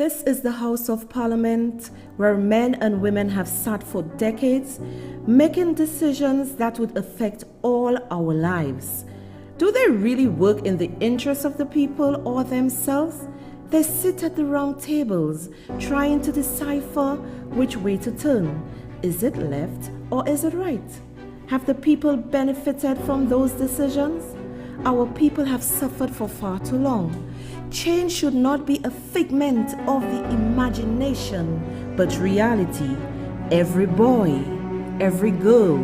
This is the House of Parliament where men and women have sat for decades, making decisions that would affect all our lives. Do they really work in the interests of the people or themselves? They sit at the round tables, trying to decipher which way to turn. Is it left or is it right? Have the people benefited from those decisions? Our people have suffered for far too long. Change should not be a figment of the imagination, but reality. Every boy, every girl,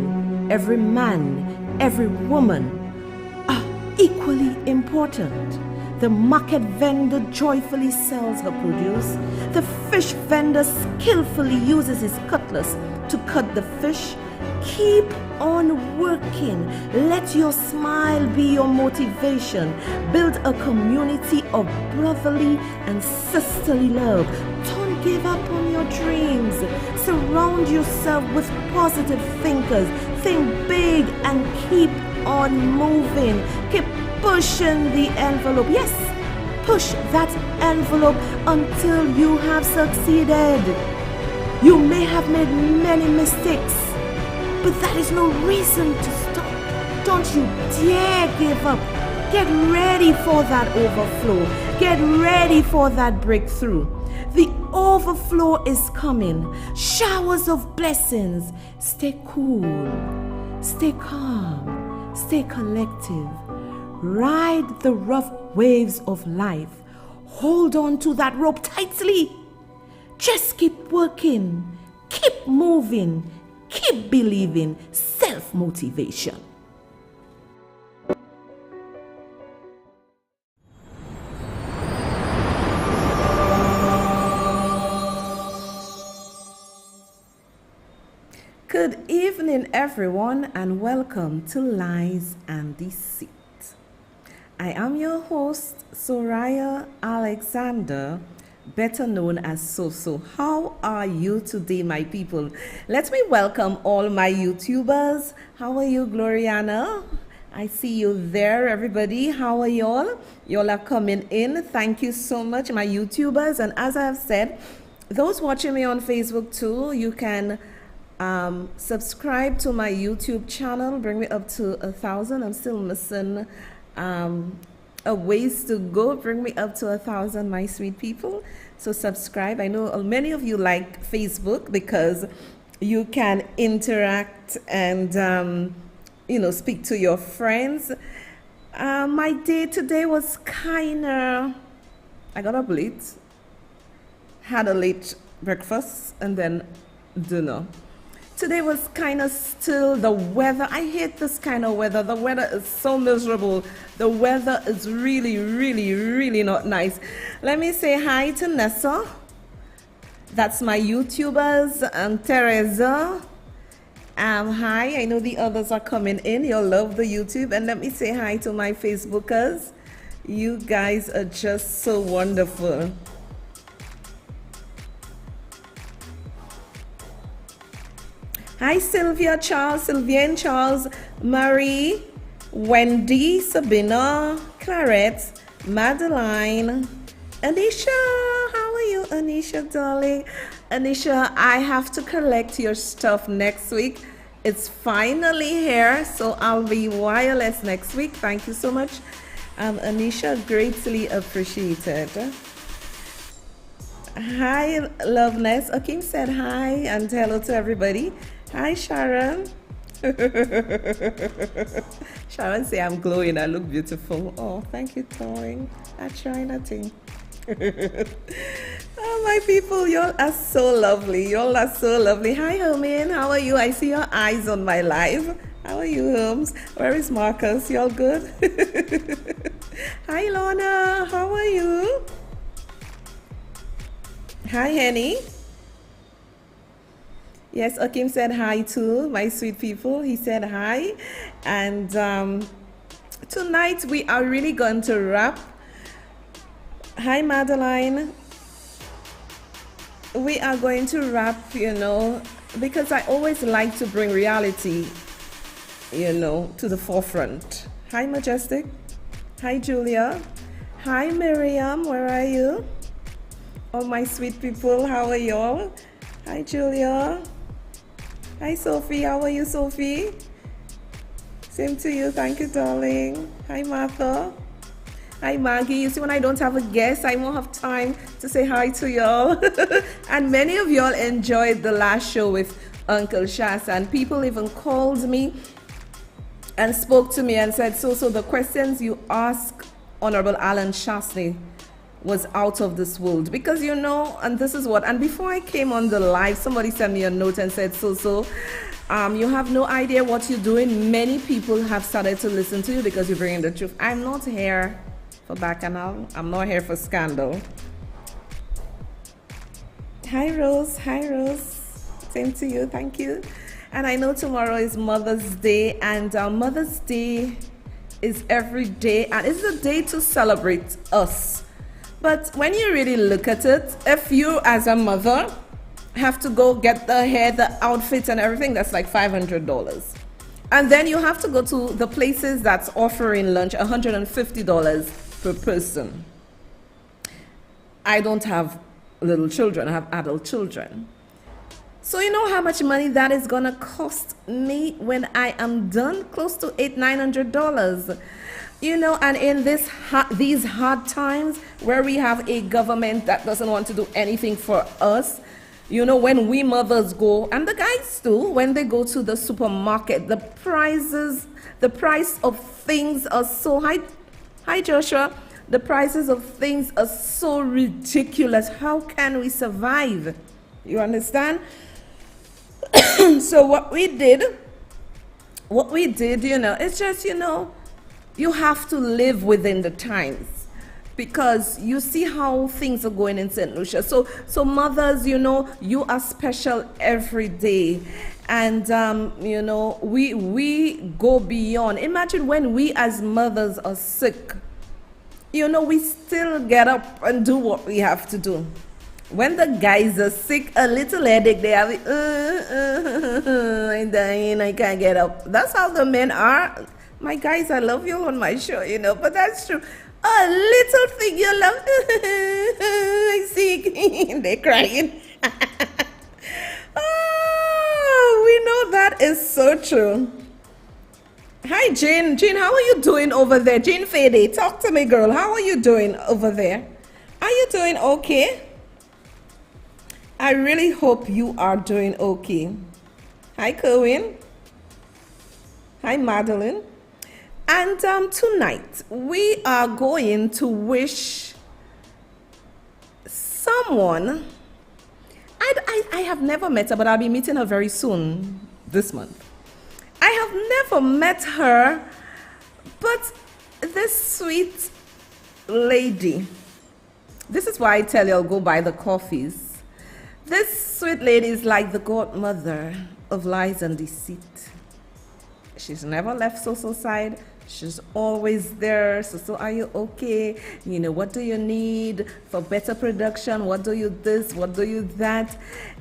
every man, every woman are equally important. The market vendor joyfully sells her produce. The fish vendor skillfully uses his cutlass to cut the fish. Keep on working. Let your smile be your motivation. Build a community of brotherly and sisterly love. Don't give up on your dreams. Surround yourself with positive thinkers. Think big and keep on moving. Keep pushing the envelope. Yes, push that envelope until you have succeeded. You may have made many mistakes, but that is no reason to stop. Don't you dare give up. Get ready for that overflow. Get ready for that breakthrough. The overflow is coming. Showers of blessings. Stay cool. Stay calm. Stay collective. Ride the rough waves of life. Hold on to that rope tightly. Just keep working. Keep moving. Keep believing. Self-motivation. Good evening, everyone, and welcome to Lies and Deceit. I am your host, Soraya Alexander, better known as So. How are you today, my people? Let me welcome all my YouTubers. How are you, Gloriana? I see you there, everybody. How are y'all? Y'all are coming in. Thank you so much, my YouTubers. And as I have said, those watching me on Facebook too, you can subscribe to my YouTube channel. Bring me up to 1,000. I'm still missing a ways to go. Bring me up to 1,000, my sweet people. So subscribe. I know many of you like Facebook because you can interact and speak to your friends. My day today was kinda, I got up late, had a late breakfast, and then dinner. Today was kind of still the weather. I hate this kind of weather. The weather is so miserable. The weather is really, really, really not nice. Let me say hi to Nessa. That's my YouTubers. And Teresa. Hi. I know the others are coming in. You'll love the YouTube. And let me say hi to my Facebookers. You guys are just so wonderful. Hi, Sylvia, Charles, Sylviane, Charles, Marie, Wendy, Sabina, Clarette, Madeline, Anisha. How are you, Anisha, darling? Anisha, I have to collect your stuff next week. It's finally here, so I'll be wireless next week. Thank you so much. Anisha, greatly appreciated. Hi, Loveness. Akim said hi and hello to everybody. Hi, Sharon. Sharon say I'm glowing. I look beautiful. Oh, thank you, Toying. I try nothing. Oh, my people, y'all are so lovely. Y'all are so lovely. Hi, Herman. How are you? I see your eyes on my live. How are you, Holmes? Where is Marcus? Y'all good? Hi, Lorna. How are you? Hi, Henny. Yes, Akim said hi too, my sweet people. He said hi. And tonight we are really going to wrap. Hi, Madeline. We are going to wrap, because I always like to bring reality, to the forefront. Hi, Majestic. Hi, Julia. Hi, Miriam. Where are you? all my sweet people. How are y'all? Hi, Julia. Hi, Sophie. How are you, Sophie? Same to you. Thank you, darling. Hi, Martha. Hi, Maggie. You see, when I don't have a guest, I won't have time to say hi to y'all. And many of y'all enjoyed the last show with Uncle Shas, and people even called me and spoke to me and said, so the questions you ask Honorable Alan Shasney was out of this world. Because and this is what, and before I came on the live, somebody sent me a note and said, you have no idea what you're doing. Many people have started to listen to you because you're bringing the truth. I'm not here for bacchanal. I'm not here for scandal. Hi, Rose. Hi, Rose. Same to you. Thank you. And I know tomorrow is Mother's Day, and Mother's Day is every day, and it's a day to celebrate us. But when you really look at it, if you as a mother have to go get the hair, the outfits and everything, that's like $500. And then you have to go to the places that's offering lunch, $150 per person. I don't have little children, I have adult children. So you know how much money that is gonna cost me when I am done? Close to $800-900. And in these hard times where we have a government that doesn't want to do anything for us, when we mothers go, and the guys too, when they go to the supermarket, the price of things are so high. Hi, Joshua. The prices of things are so ridiculous. How can we survive? You understand? So what we did, it's just, you have to live within the times, because you see how things are going in St. Lucia. So mothers, you are special every day. And, we go beyond. Imagine when we as mothers are sick, we still get up and do what we have to do. When the guys are sick, a little headache, they have, I'm dying, I can't get up. That's how the men are. My guys, I love you on my show, but that's true. A little thing you love, I see, they're crying. Oh, we know that is so true. Hi, Jane. Jane, how are you doing over there? Jane Fede, talk to me, girl. How are you doing over there? Are you doing okay? I really hope you are doing okay. Hi, Cohen. Hi, Madeline. And tonight, we are going to wish someone, I have never met her, but I'll be meeting her very soon this month. I have never met her, but this sweet lady, this is why I tell you I'll go buy the coffees. This sweet lady is like the godmother of lies and deceit. She's never left Soso side. She's always there. So are you okay? What do you need for better production? What do you this? What do you that?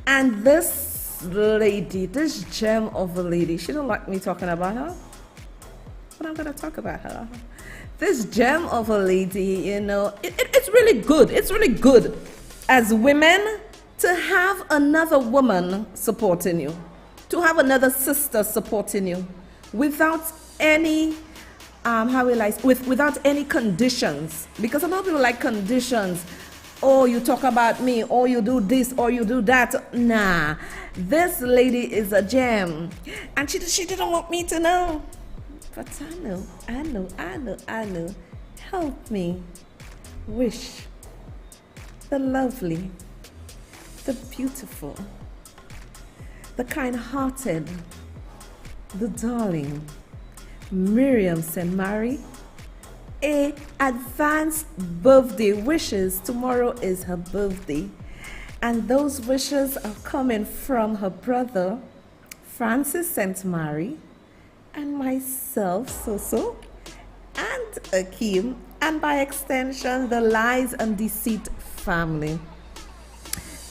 And this lady, this gem of a lady, she don't like me talking about her, but I'm going to talk about her. This gem of a lady, it's really good. It's really good as women to have another woman supporting you, to have another sister supporting you without any without any conditions, because a lot of people like conditions. Oh, you talk about me, or you do this, or you do that. Nah, this lady is a gem, and she didn't want me to know, but I know. Help me wish the lovely, the beautiful, the kind-hearted, the darling Miriam St. Mary a advanced birthday wishes. Tomorrow is her birthday, and those wishes are coming from her brother Francis St. Mary and myself, Soso, and Akeem, and by extension the Lies and Deceit family.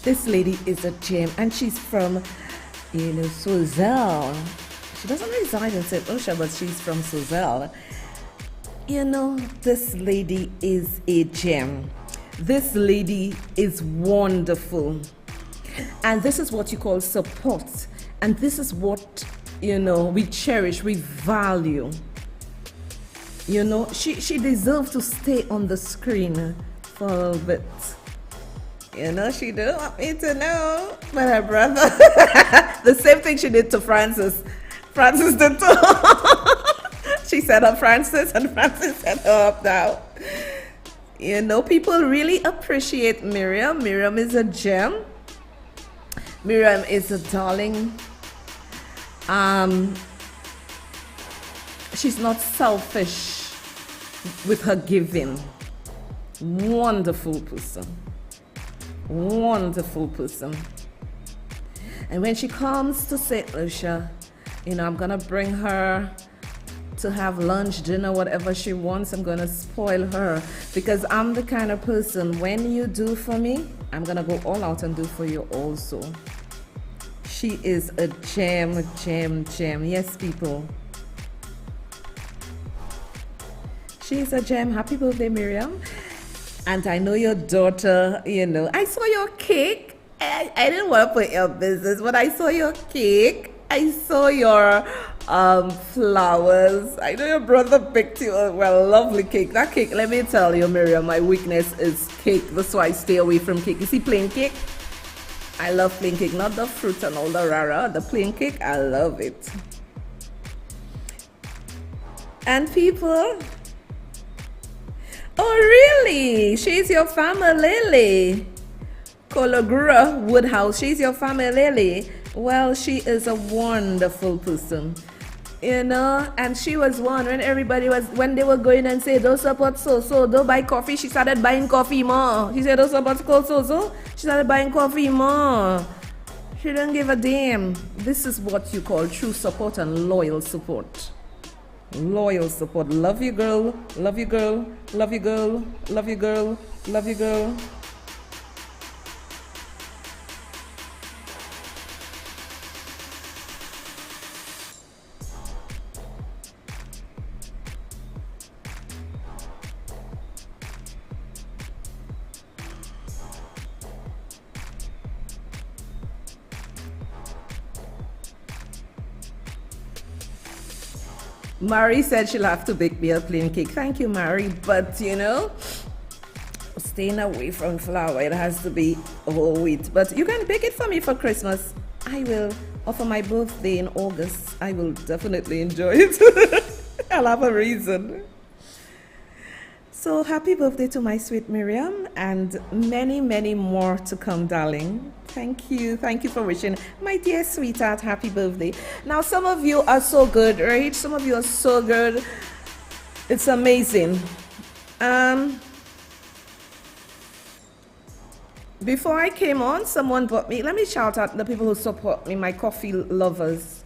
This lady is a gem, and she's from Sozel. She doesn't reside in St. Lucia, but she's from Sozel. This lady is a gem. This lady is wonderful. And this is what you call support. And this is what, we cherish, we value. She deserves to stay on the screen for a little bit. She didn't want me to know. But her brother, the same thing she did to Francis. Francis did too. She set up Francis and Francis set her up now. People really appreciate Miriam. Miriam is a gem. Miriam is a darling. She's not selfish with her giving. Wonderful person. Wonderful person. And when she comes to St. Lucia, I'm gonna bring her to have lunch, dinner, whatever she wants. I'm gonna spoil her because I'm the kind of person, when you do for me, I'm gonna go all out and do for you also. She is a gem. Yes, people. She's a gem. Happy birthday, Miriam. And I know your daughter, I saw your cake. I didn't want to put your business, but I saw your cake. I saw your flowers. I know your brother picked you a lovely cake. That cake, let me tell you, Miriam, my weakness is cake. That's why I stay away from cake. You see plain cake? I love plain cake, not the fruit and all the rara. The plain cake, I love it. And people, oh really? She's your family. Colagura Woodhouse, she's your family. Well, she is a wonderful person, and she was one when when they were going and say, don't support so, don't buy coffee. She started buying coffee more. She said, don't support so. She started buying coffee more. She didn't give a damn. This is what you call true support and loyal support. Loyal support. Love you, girl. Love you, girl. Love you, girl. Love you, girl. Love you, girl. Mary said she'll have to bake me a plain cake. Thank you, Mary. But staying away from flour, it has to be whole wheat. But you can bake it for me for Christmas. I will. Or for my birthday in August. I will definitely enjoy it. I'll have a reason. So happy birthday to my sweet Miriam, and many, many more to come, darling. Thank you for wishing my dear sweetheart happy birthday. Now, some of you are so good, right? Some of you are so good. It's amazing. Before I came on, someone bought me, let me shout out the people who support me, my coffee lovers.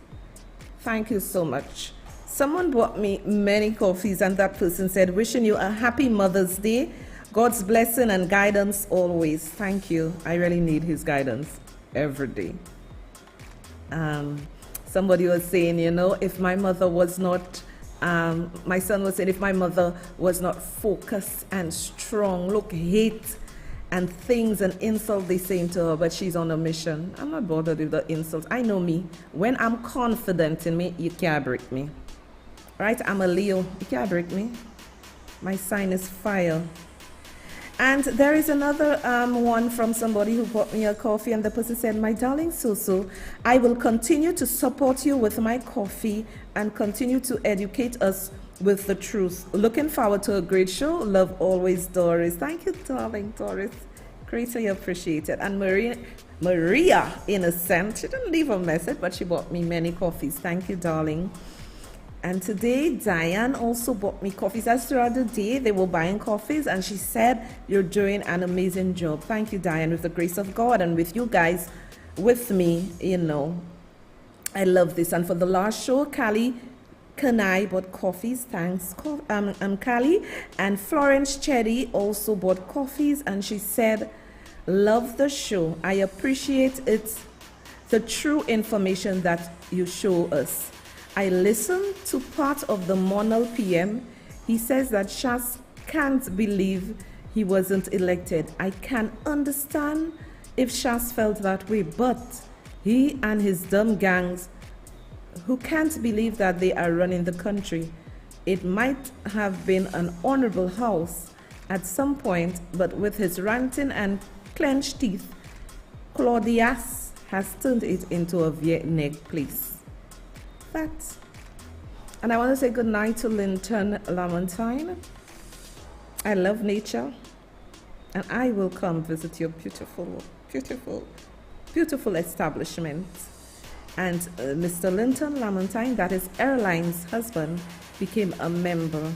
Thank you so much. Someone bought me many coffees, and that person said, wishing you a happy Mother's Day. God's blessing and guidance always. Thank you. I really need his guidance every day. Somebody was saying, if my mother was not, my son was saying, if my mother was not focused and strong, look, hate and things and insult they saying to her, but she's on a mission. I'm not bothered with the insults. I know me. When I'm confident in me, you can't break me. Right? I'm a Leo. You can't break me. My sign is fire. And there is another one from somebody who bought me a coffee, and the person said, my darling Susu, I will continue to support you with my coffee and continue to educate us with the truth. Looking forward to a great show. Love always, Doris. Thank you, darling Doris. Greatly appreciated. And Maria Innocent, she didn't leave a message, but she bought me many coffees. Thank you, darling. And today, Diane also bought me coffees. As throughout the day, they were buying coffees, and she said, you're doing an amazing job. Thank you, Diane, with the grace of God and with you guys with me, I love this. And for the last show, Callie Kanai bought coffees. Thanks, Callie. And Florence Chetty also bought coffees, and she said, love the show. I appreciate it, the true information that you show us. I listened to part of the Monal PM. He says that Shas can't believe he wasn't elected. I can understand if Shas felt that way, but he and his dumb gangs who can't believe that they are running the country. It might have been an honorable house at some point, but with his ranting and clenched teeth, Claudius has turned it into a Vietnam place. Facts. And I want to say good night to Linton Lamontine. I love nature, and I will come visit your beautiful, beautiful, beautiful establishment. And Mr. Linton Lamontine, that is Airline's husband, became a member.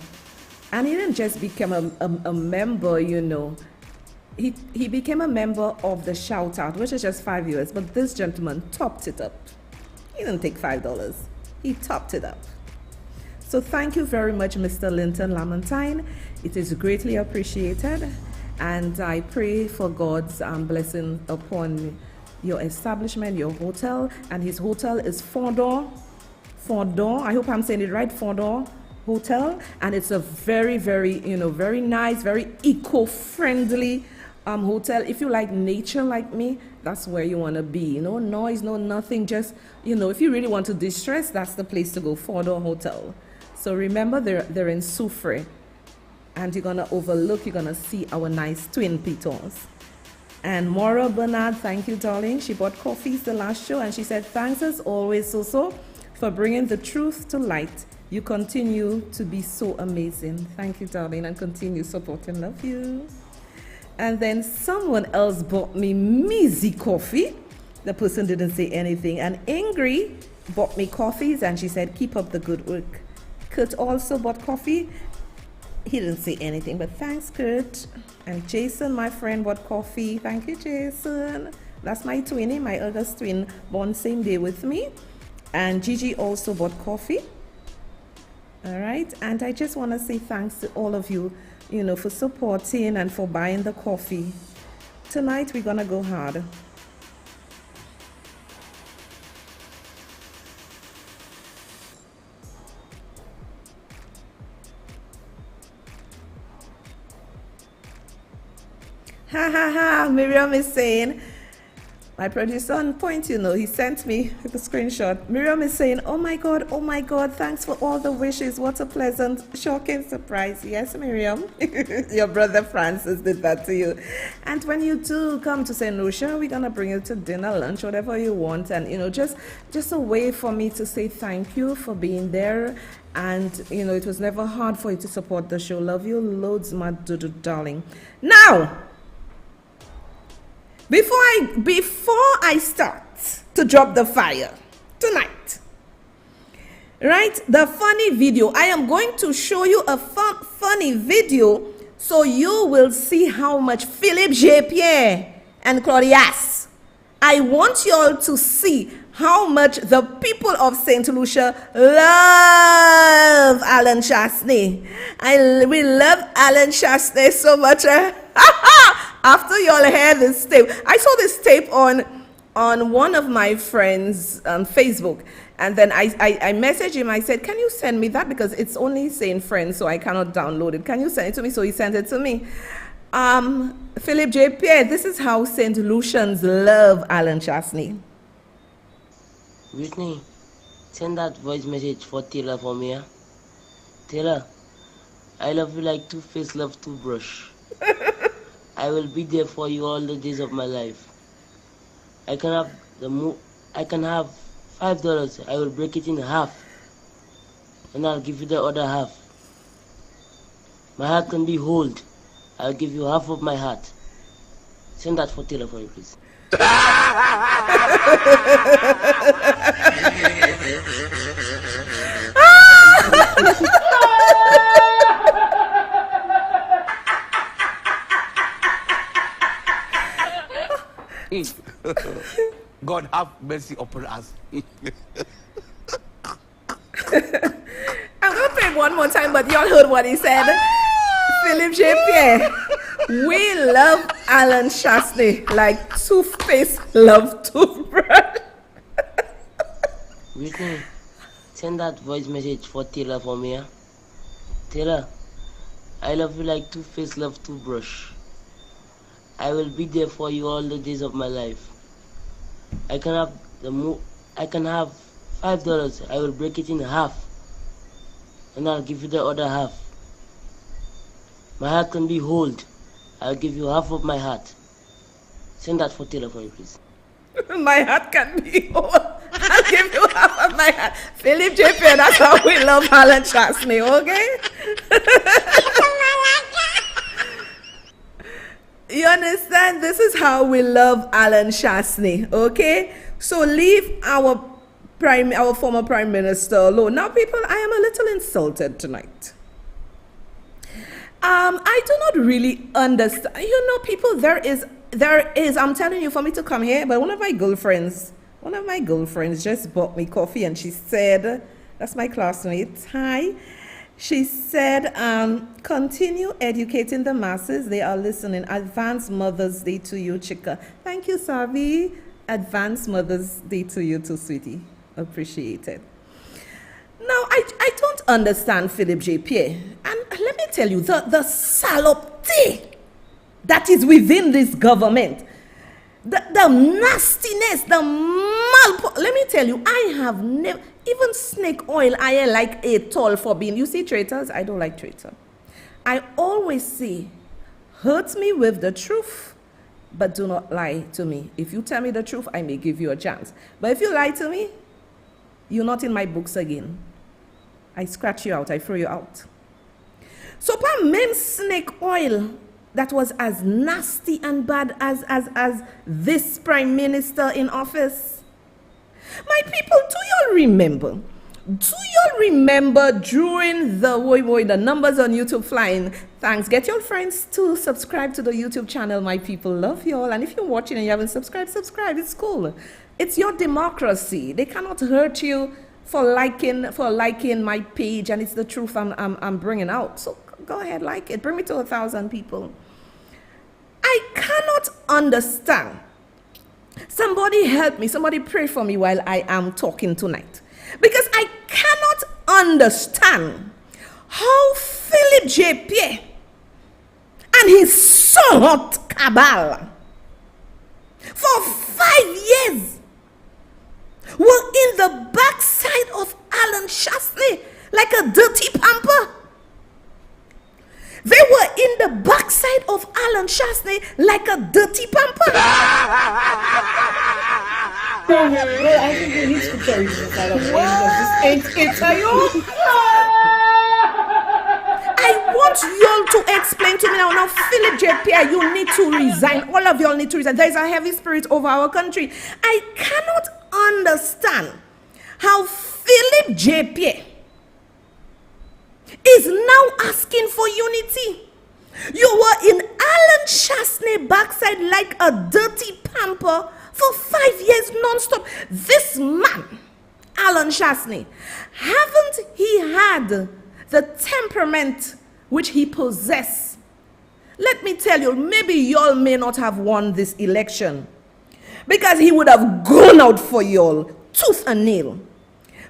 And he didn't just become a member, you know. He became a member of the Shout Out, which is just $5, but this gentleman topped it up. He didn't take $5. He topped it up. So thank you very much, Mr. Linton Lamontine. It is greatly appreciated. And I pray for God's blessing upon your establishment, your hotel. And his hotel is Fondor. I hope I'm saying it right, Fondor Hotel. And it's a very, very, very nice, very eco-friendly hotel. If you like nature like me, that's where you want to be. No noise, no nothing. Just, if you really want to distress, that's the place to go, Fondor Hotel. So remember, they're in Soufrière. And you're going to see our nice twin pitons. And Maura Bernard, thank you, darling. She bought coffees the last show, and she said, thanks as always, Soso, for bringing the truth to light. You continue to be so amazing. Thank you, darling, and continue supporting. Love you. And then someone else bought me Mizzy coffee. The person didn't say anything. And Ingrid bought me coffees, and she said, keep up the good work. Kurt also bought coffee. He didn't say anything, but thanks, Kurt. And Jason, my friend, bought coffee. Thank you, Jason. That's my twinnie, my eldest twin, born same day with me. And Gigi also bought coffee. All right. And I just want to say thanks to all of you, for supporting and for buying the coffee. Tonight, we're going to go hard. Ha ha ha, Miriam is saying, my producer on point, he sent me the screenshot. Miriam is saying, oh my God, thanks for all the wishes. What a pleasant, shocking surprise. Yes, Miriam, your brother Francis did that to you. And when you do come to St. Lucia, we're going to bring you to dinner, lunch, whatever you want. And, just a way for me to say thank you for being there. And, it was never hard for you to support the show. Love you loads, my darling. Now, before I start to drop the fire tonight, right, the funny video, I am going to show you a funny video so you will see how much Philippe J. and Claudius, I want you all to see how much the people of St. Lucia love Alan Chasney. We love Alan Chasney so much. After you all hear this tape, I saw this tape on one of my friends' Facebook, and then I messaged him. I said, can you send me that, because it's only saying friends, so I cannot download it. Can you send it to me? So he sent it to me. Philip J. Pierre, this is how St. Lucians love Alan Chasney. Whitney, send that voice message for Taylor for me. Huh? Taylor, I love you like Two-Face love toothbrush. I will be there for you all the days of my life. I can have $5. I will break it in half, and I'll give you the other half. My heart can be whole. I'll give you half of my heart. Send that for Taylor for me, please. God have mercy upon us. I'm going to play it one more time, but y'all heard what he said. Philippe J. Pierre, we love Alan Chasney like Two-Face love toothbrush. Whitney, send that voice message for Taylor for me. Huh? Taylor, I love you like Two-Face love toothbrush. I will be there for you all the days of my life. I can have $5. I will break it in half, and I'll give you the other half. My heart can be whole. I'll give you half of my heart. Send that for Taylor for me, please. My heart can be whole. I'll give you half of my heart. Philip J. Pierre, that's how we love Alan Chasney, okay? You understand? This is how we love Alan Chasney, okay? So leave our former Prime Minister alone. Now, people, I am a little insulted tonight. I do not really understand. You know, people, there is, I'm telling you, for me to come here, but one of my girlfriends just bought me coffee, and she said, that's my classmate, hi. She said, continue educating the masses. They are listening. Advanced Mother's Day to you, Chika. Thank you, Savi. Advanced Mother's Day to you too, sweetie. Appreciate it. Now, I don't understand Philip J. Pierre. And let me tell you, the salopte that is within this government, the nastiness, let me tell you, I have never, even snake oil, I like a toll for being, you see traitors? I don't like traitor. I always say, hurt me with the truth, but do not lie to me. If you tell me the truth, I may give you a chance. But if you lie to me, you're not in my books again. I scratch you out, I throw you out. So, pa men snake oil that was as nasty and bad as this Prime Minister in office. My people, do you remember? Do you remember during the numbers on YouTube flying? Thanks. Get your friends to subscribe to the YouTube channel. My people love you all. And if you're watching and you haven't subscribed, subscribe. It's cool. It's your democracy. They cannot hurt you for liking my page, and it's the truth I'm bringing out. So go ahead, like it. Bring me to 1,000 people. I cannot understand. Somebody help me. Somebody pray for me while I am talking tonight. Because I cannot understand how Philip J. Pierre and his somewhat cabal for 5 years were in the backside of Alan Chasney like a dirty pamper. They were in the backside of Alan Chasney like a dirty pamper. I think we need to carry this side of this I want y'all to explain to me now, Philip J. Pierre, you need to resign. All of y'all need to resign. There is a heavy spirit over our country. I cannot understand how Philip J. Pierre is now asking for unity. You were in Alan Chasney backside like a dirty pamper for 5 years non-stop. This man, Alan Chasney, haven't he had the temperament which he possessed? Let me tell you, maybe y'all may not have won this election because he would have gone out for y'all tooth and nail.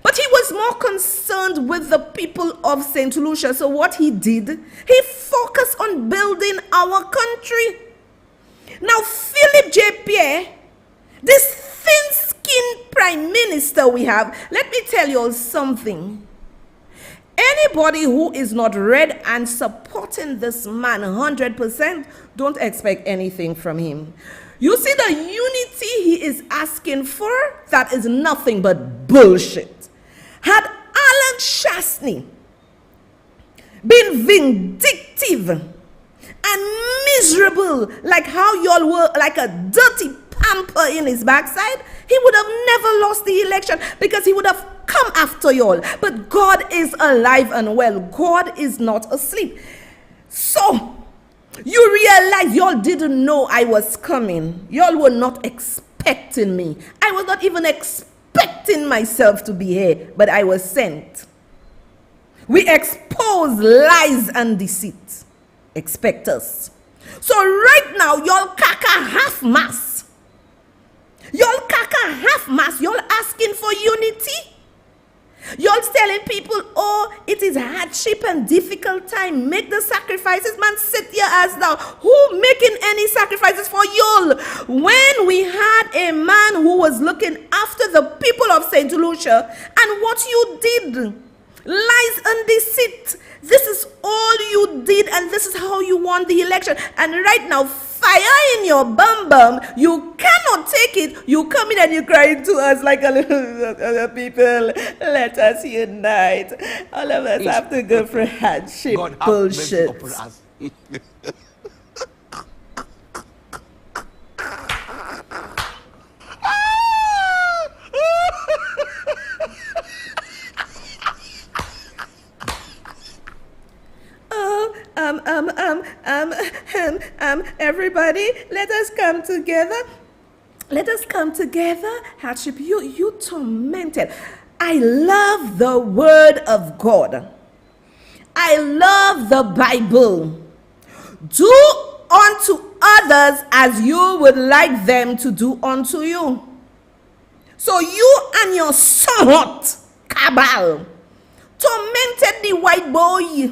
But he was more concerned with the people of St. Lucia. So what he did, he focused on building our country. Now, Philip J. Pierre, this thin-skinned Prime Minister we have, let me tell you all something. Anybody who is not red and supporting this man 100%, don't expect anything from him. You see the unity he is asking for? That is nothing but bullshit. Had Alan Chasney been vindictive and miserable like how y'all were, like a dirty pamper in his backside, he would have never lost the election because he would have come after y'all. But God is alive and well. God is not asleep. So, you realize y'all didn't know I was coming. Y'all were not expecting me. I was not even expecting myself to be here, but I was sent. We expose lies and deceit. Expect us. So right now, y'all caca half-mass. Y'all caca half-mass. Y'all asking for unity. Y'all say telling people, oh, it is hardship and difficult time. Make the sacrifices. Man, sit your ass down. Who making any sacrifices for you? When we had a man who was looking after the people of St. Lucia, and what you did, lies and deceit. This is all you did, and this is how you won the election. And right now, fire in your bum. You cannot take it. You come in and you cry to us like a little people. Let us unite. All of us have to go for hardship God have mercy bullshit. upon us. Everybody, let us come together. Let us come together. Hardship, you tormented. I love the word of God. I love the Bible. Do unto others as you would like them to do unto you. So you and your somewhat cabal tormented the white boy.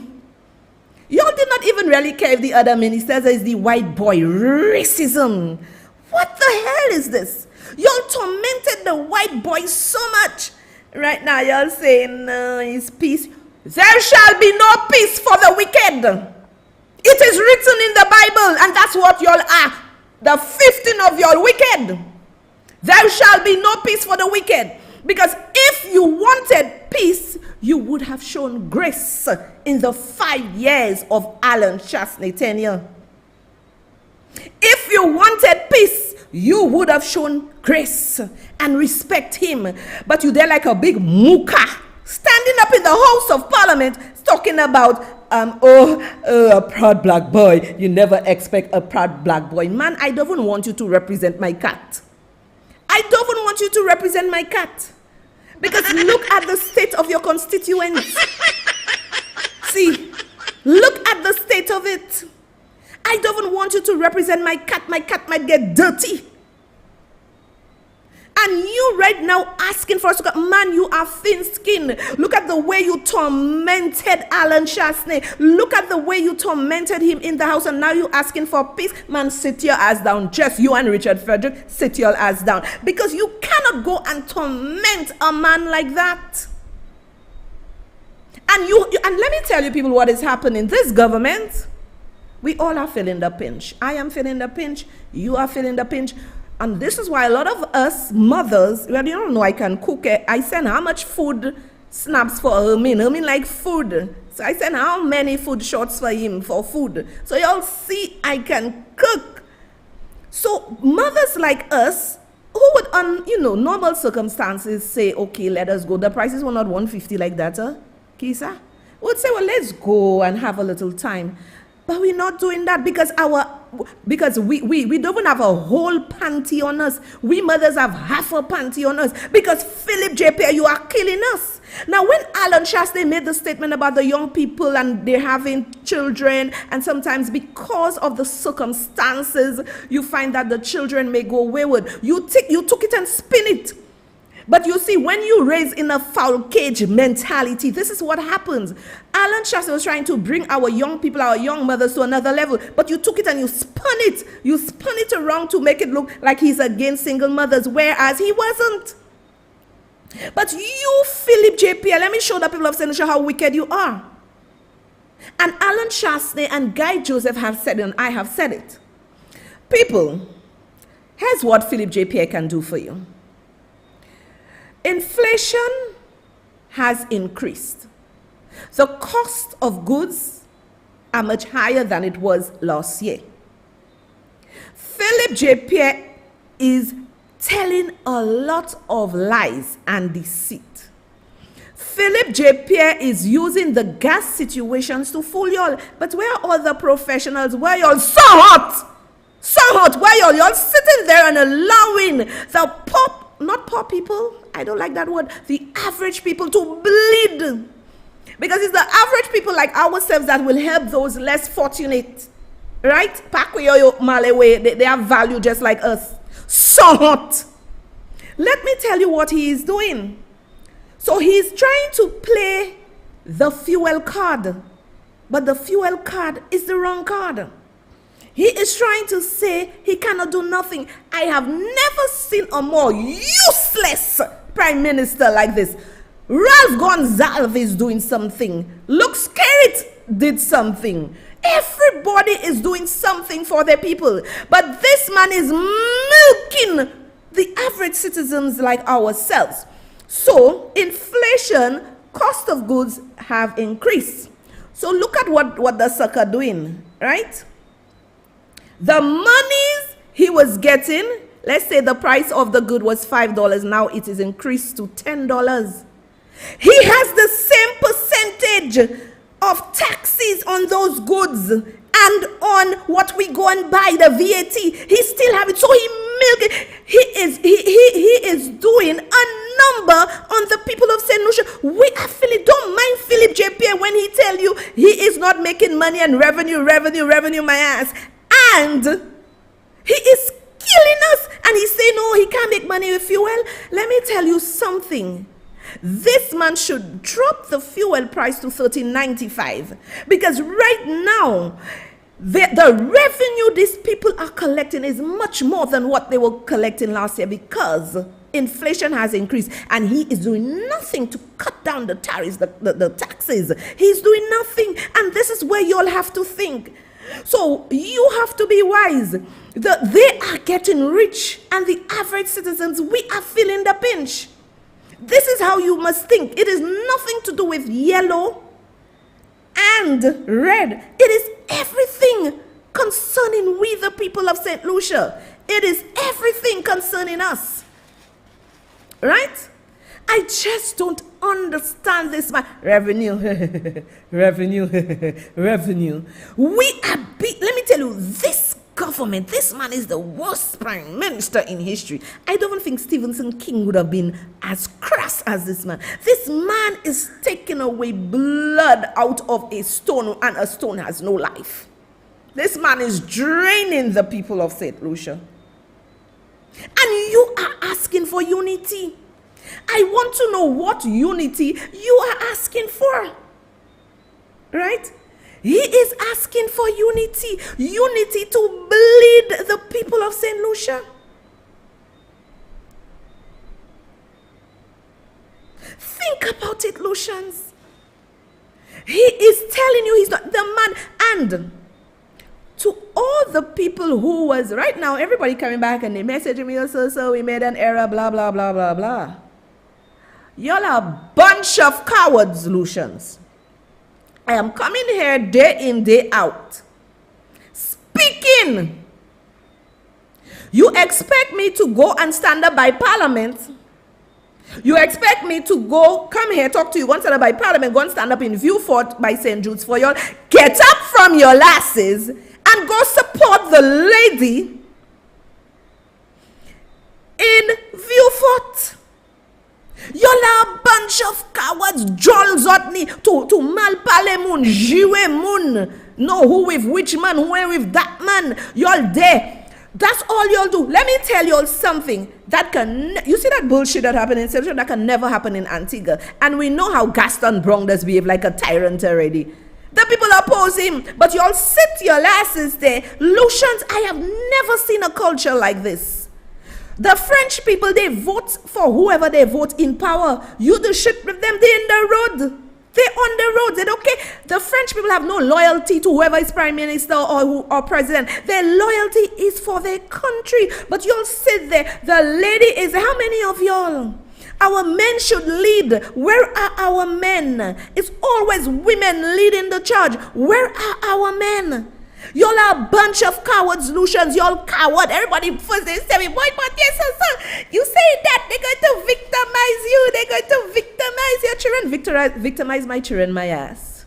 Y'all did not even really care if the other ministers is the white boy. Racism. What the hell is this? Y'all tormented the white boy so much. Right now y'all saying it's peace. There shall be no peace for the wicked. It is written in the Bible, and that's what y'all are. The 15 of y'all wicked. There shall be no peace for the wicked. Because if you wanted peace, you would have shown grace in the 5 years of Alan Chastney tenure. If you wanted peace, you would have shown grace and respect him. But you there like a big muka, standing up in the House of Parliament, talking about, a proud black boy. You never expect a proud black boy. Man, I don't even want you to represent my cat. I don't even want you to represent my cat. Because look at the state of your constituents. See, look at the state of it. I don't even want you to represent my cat. My cat might get dirty. And you right now asking for us to come. Man, you are thin-skinned. Look at the way you tormented Alan Chastney. Look at the way you tormented him in the house, and now you asking for peace. Man, sit your ass down. Just you and Richard Frederick, sit your ass down. Because you cannot go and torment a man like that. And let me tell you people what is happening. This government, we all are feeling the pinch. I am feeling the pinch. You are feeling the pinch. And this is why a lot of us mothers, well, you don't know I can cook. I send how much food snaps for Hermin. Hermin like food. So I send how many food shots for him for food. So y'all see I can cook. So mothers like us, who would on normal circumstances say, okay, let us go. The prices were not 150 like that, Kisa? Would say, well, let's go and have a little time. But we're not doing that because we don't even have a whole panty on us. We mothers have half a panty on us because Philip J. Pierre, you are killing us. Now, when Alan Chastney made the statement about the young people and they're having children, and sometimes because of the circumstances, you find that the children may go wayward. You took it and spin it. But you see, when you raise in a foul cage mentality, this is what happens. Alan Chastney was trying to bring our young people, our young mothers to another level. But you took it and you spun it. You spun it around to make it look like he's against single mothers, whereas he wasn't. But you, Philip J. Pierre, let me show the people of St. Lucia how wicked you are. And Alan Chastney and Guy Joseph have said it, and I have said it. People, here's what Philip J. Pierre can do for you. Inflation has increased. The cost of goods are much higher than it was last year. Philip J. Pierre is telling a lot of lies and deceit. Philip J. Pierre is using the gas situations to fool y'all. But where are all the professionals? Where y'all so hot? So hot. Where y'all sitting there and allowing the not poor people, I don't like that word, the average people to bleed. Because it's the average people like ourselves that will help those less fortunate. Right? Pakweyo Malewe, they have value just like us. So hot. Let me tell you what he is doing. So he's trying to play the fuel card, but the fuel card is the wrong card. He is trying to say he cannot do nothing. I have never seen a more useless prime minister like this. Ralph Gonsalves is doing something. Luke Skerrit did something. Everybody is doing something for their people. But this man is milking the average citizens like ourselves. So inflation, cost of goods have increased. So look at what the sucker doing, right? The monies he was getting, let's say the price of the good was $5, now it is increased to $10. He has the same percentage of taxes on those goods and on what we go and buy, the VAT. He still have it, so he is doing a number on the people of St. Lucia. We actually don't mind Philip J.P. when he tell you he is not making money and revenue my ass. And he is killing us. And he say no, he can't make money with fuel. Let me tell you something. This man should drop the fuel price to $13.95, because right now the revenue these people are collecting is much more than what they were collecting last year, because inflation has increased and he is doing nothing to cut down the tariffs, the taxes. He's doing nothing, and this is where you all have to think. So you have to be wise. They are getting rich, and the average citizens, we are feeling the pinch. This is how you must think. It is nothing to do with yellow and red. It is everything concerning we, the people of St. Lucia. It is everything concerning us. Right? I just don't understand this man. Revenue, revenue. We are let me tell you, this government, this man is the worst prime minister in history. I don't think Stephen King would have been as crass as this man. This man is taking away blood out of a stone, and a stone has no life. This man is draining the people of St. Lucia. And you are asking for unity. I want to know what unity you are asking for. Right? He is asking for unity to bleed the people of St. Lucia. Think about it, Lucians. He is telling you he's not the man. And to all the people who was, right now, everybody coming back and they messaging me, so we made an error, blah, blah, blah, blah, blah. Y'all are a bunch of cowards, Lucians. I am coming here day in, day out, speaking. You expect me to go and stand up by Parliament? You expect me to go, come here, talk to you, go and stand up by Parliament, go and stand up in Vieux-Fort by St. Jude's for y'all? Get up from your lasses and go support the lady in Vieux-Fort. Y'all are a bunch of cowards. Joel Zotni to malpale moun, jiwe moun. Know who with which man, who with that man. Y'all there. That's all y'all do. Let me tell y'all something that can, you see that bullshit that happened in Central, that can never happen in Antigua. And we know how Gaston Brong does behave like a tyrant already. The people oppose him, but y'all sit your asses there. Lucians, I have never seen a culture like this. The French people, they vote for whoever they vote in power. You do shit with them, they're in the road. They're on the road. They don't care. The French people have no loyalty to whoever is prime minister or president. Their loyalty is for their country. But y'all sit there. The lady is, how many of y'all? Our men should lead. Where are our men? It's always women leading the charge. Where are our men? Y'all are a bunch of cowards, Lucians. Y'all coward. Everybody first they say, boy, but yes, sir. You say that they're going to victimize you. They're going to victimize your children. Victimize my children, my ass.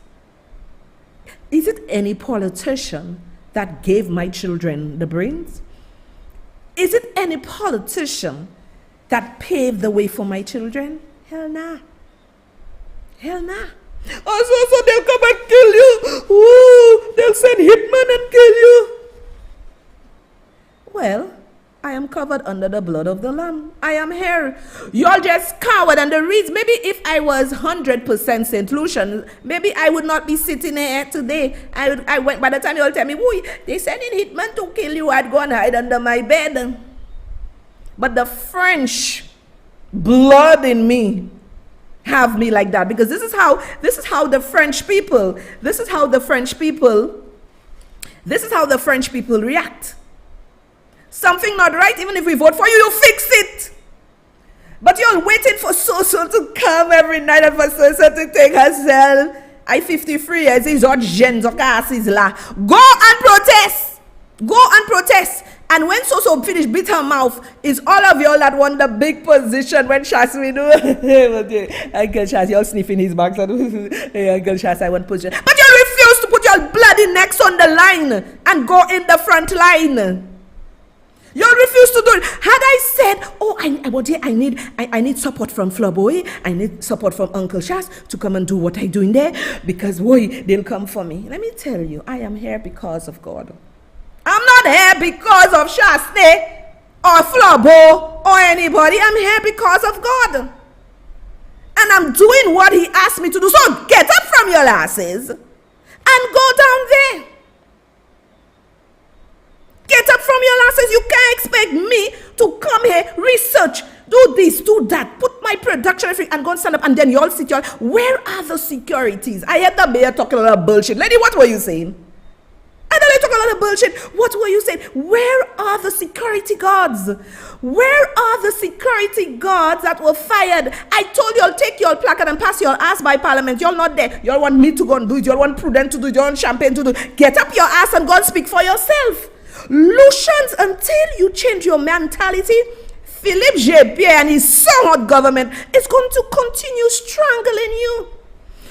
Is it any politician that gave my children the brains? Is it any politician that paved the way for my children? Hell nah. Hell nah. Oh, so they'll come and kill you. Ooh, they'll send hitmen and kill you. Well, I am covered under the blood of the Lamb. I am here. Y'all just coward. And the reason, maybe if I was 100% St. Lucian, maybe I would not be sitting here today. I went, by the time y'all tell me, "Boy, they sending hitman to kill you," I'd go and hide under my bed. But the French blood in me have me like that, because this is how the French people react. Something not right, even if we vote for you, you fix it. But you're waiting for so-so to come every night and for so-so to take herself. I 53 years, is all gens of casses la. Go and protest. Go and protest. And when so-so finish beat her mouth, is all of y'all that want the big position when Shas we do. Uncle Shas, y'all sniffing his back. Hey, Uncle Shas, I want position. But y'all refuse to put your bloody necks on the line and go in the front line. Y'all refuse to do it. Had I said, "Oh, I need support from Flaboy, I need support from Uncle Shas to come and do what I do in there, because boy, they'll come for me." Let me tell you, I am here because of God. I'm not here because of Shasne or Flabo or anybody. I'm here because of God. And I'm doing what he asked me to do. So get up from your asses and go down there. Get up from your asses. You can't expect me to come here, research, do this, do that, put my production and go and stand up, and then you all sit y'all. Where are the securities? I heard the mayor talking a lot of bullshit. Lady, what were you saying? I know they talk a lot of bullshit. What were you saying? Where are the security guards? Where are the security guards that were fired? I told y'all, take your placard and pass your ass by Parliament. Y'all not there. Y'all want me to go and do it. Y'all want Prudent to do it. Y'all want Champagne to do it. Get up your ass and go and speak for yourself. Lucians, until you change your mentality, Philippe J.Pierre and his so-hot government is going to continue strangling you.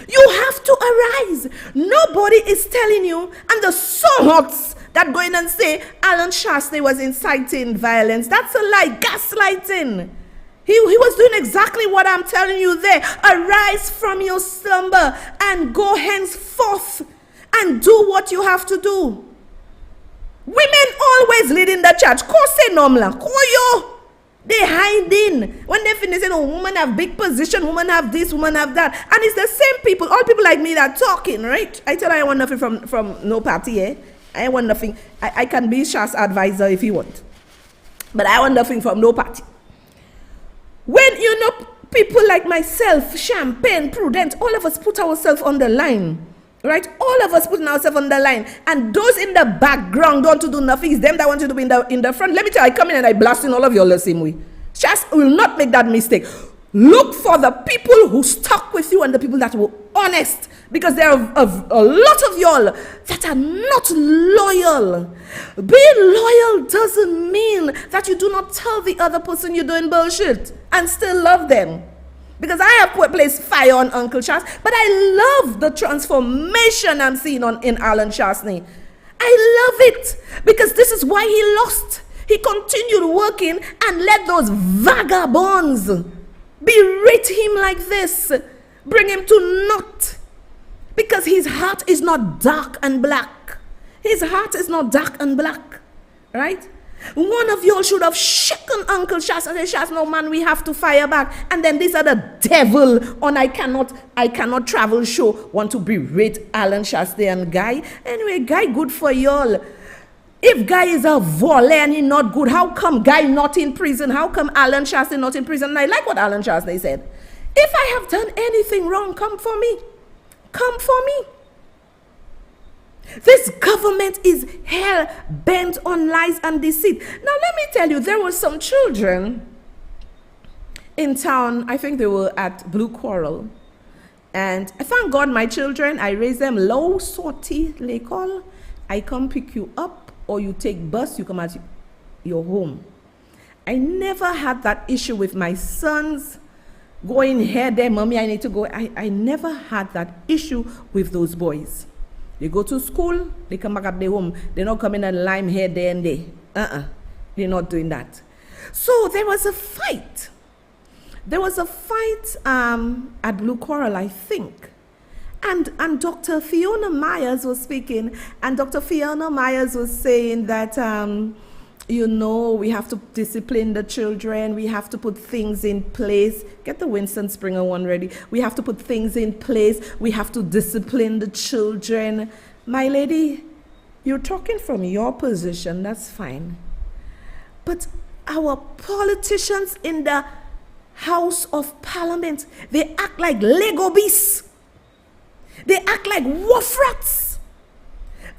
You have to arise. Nobody is telling you, and the so-hots that go in and say Alan Shasney was inciting violence, that's a lie, gaslighting. He was doing exactly what I'm telling you there. Arise from your slumber and go henceforth and do what you have to do. Women always leading the church. Ko se nomla, ko yo. They hide in. When they finish saying, "Oh, women have big position, women have this, women have that." And it's the same people, all people like me that are talking, right? I tell you, I want nothing from no party, eh? I want nothing. I can be Shas advisor if you want. But I want nothing from no party. When, people like myself, Champagne, Prudent, all of us put ourselves on the line. Right? All of us putting ourselves on the line. And those in the background don't want to do nothing. It's them that want you to be in the front. Let me tell you, I come in and I blast in all of you all the same way. Just will not make that mistake. Look for the people who stuck with you and the people that were honest. Because there are a lot of y'all that are not loyal. Being loyal doesn't mean that you do not tell the other person you're doing bullshit and still love them. Because I have placed fire on Uncle Shas, but I love the transformation I'm seeing in Alan Shasney. I love it because this is why he lost. He continued working and let those vagabonds berate him like this, bring him to naught. Because his heart is not dark and black. His heart is not dark and black, right? One of y'all should have shaken Uncle Shas and said, "Shas, no man, we have to fire back." And then these are the devil on I cannot travel show want to berate Alan Shasney and Guy. Anyway, Guy, good for y'all. If Guy is a volley and he's not good, how come Guy not in prison? How come Alan Shasney not in prison? And I like what Alan Shasney said. If I have done anything wrong, come for me. Come for me. This government is hell bent on lies and deceit. Now let me tell you, there were some children in town. I think they were at Blue Coral. And I thank God my children, I raise them low, sortie, l'école. I come pick you up or you take bus, you come at your home. I never had that issue with my sons going here, there, mommy, I need to go. I never had that issue with those boys. They go to school, they come back at their home. They're not coming and lime here, there, and there. They're not doing that. So there was a fight. There was a fight at Blue Coral, I think. And Dr. Fiona Myers was speaking, and Dr. Fiona Myers was saying that you know, we have to discipline the children. We have to put things in place. Get the Winston Springer one ready. We have to put things in place. We have to discipline the children. My lady, you're talking from your position. That's fine. But our politicians in the House of Parliament, they act like Lego beasts. They act like wolf rats.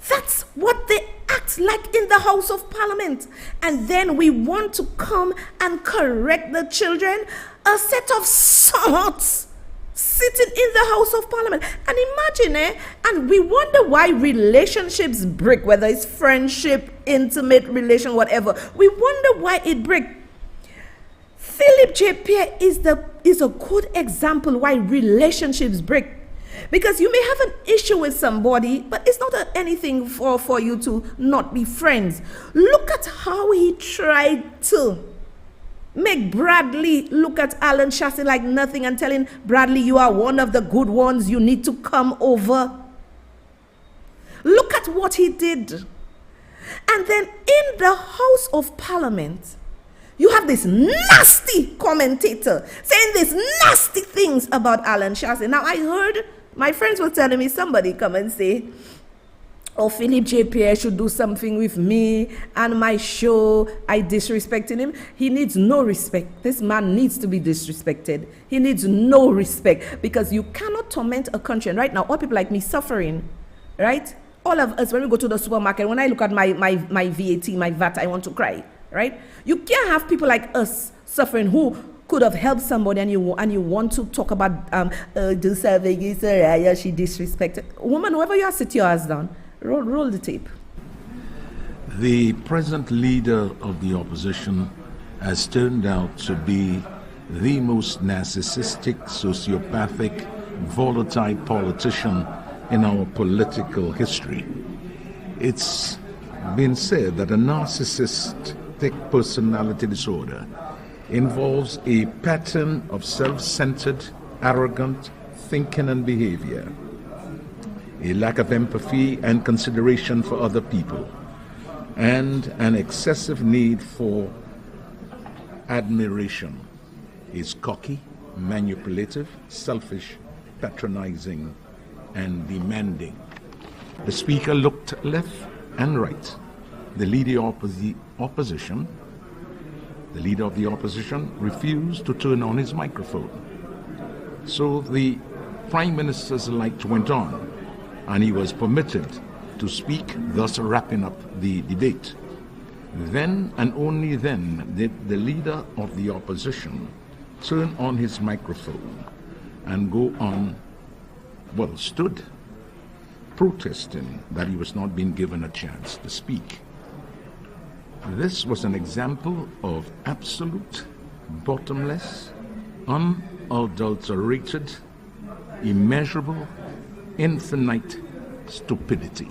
That's what they act like in the House of Parliament. And then we want to come and correct the children. A set of swords sitting in the House of Parliament. And imagine, and we wonder why relationships break, whether it's friendship, intimate relation, whatever. We wonder why it breaks. Philip J. Pierre is a good example why relationships break. Because you may have an issue with somebody, but it's not anything for you to not be friends. Look at how he tried to make Bradley look at Alan Chassin like nothing and telling Bradley, you are one of the good ones, you need to come over. Look at what he did. And then in the House of Parliament, you have this nasty commentator saying these nasty things about Alan Chassin. Now I heard my friends were telling me somebody come and say, oh, Philip J. Pierre should do something with me and my show. I disrespecting him. He needs no respect. This man needs to be disrespected. He needs no respect because you cannot torment a country. And right now, all people like me suffering, right? All of us, when we go to the supermarket, when I look at my VAT, my VAT, I want to cry, right? You can't have people like us suffering who could have helped somebody and you want to talk about do serving, she disrespected. Woman, whoever you are, sit your ass down. Roll the tape. The present leader of the opposition has turned out to be the most narcissistic, sociopathic, volatile politician in our political history. It's been said that a narcissistic personality disorder involves a pattern of self-centered, arrogant thinking and behavior, a lack of empathy and consideration for other people, and an excessive need for admiration. Is cocky, manipulative, selfish, patronizing, and demanding. The speaker looked left and right. The leader of the opposition refused to turn on his microphone. So the Prime Minister's light went on, and he was permitted to speak, thus wrapping up the debate. Then and only then did the leader of the opposition turn on his microphone and go on, stood protesting that he was not being given a chance to speak. This was an example of absolute, bottomless, unadulterated, immeasurable, infinite stupidity.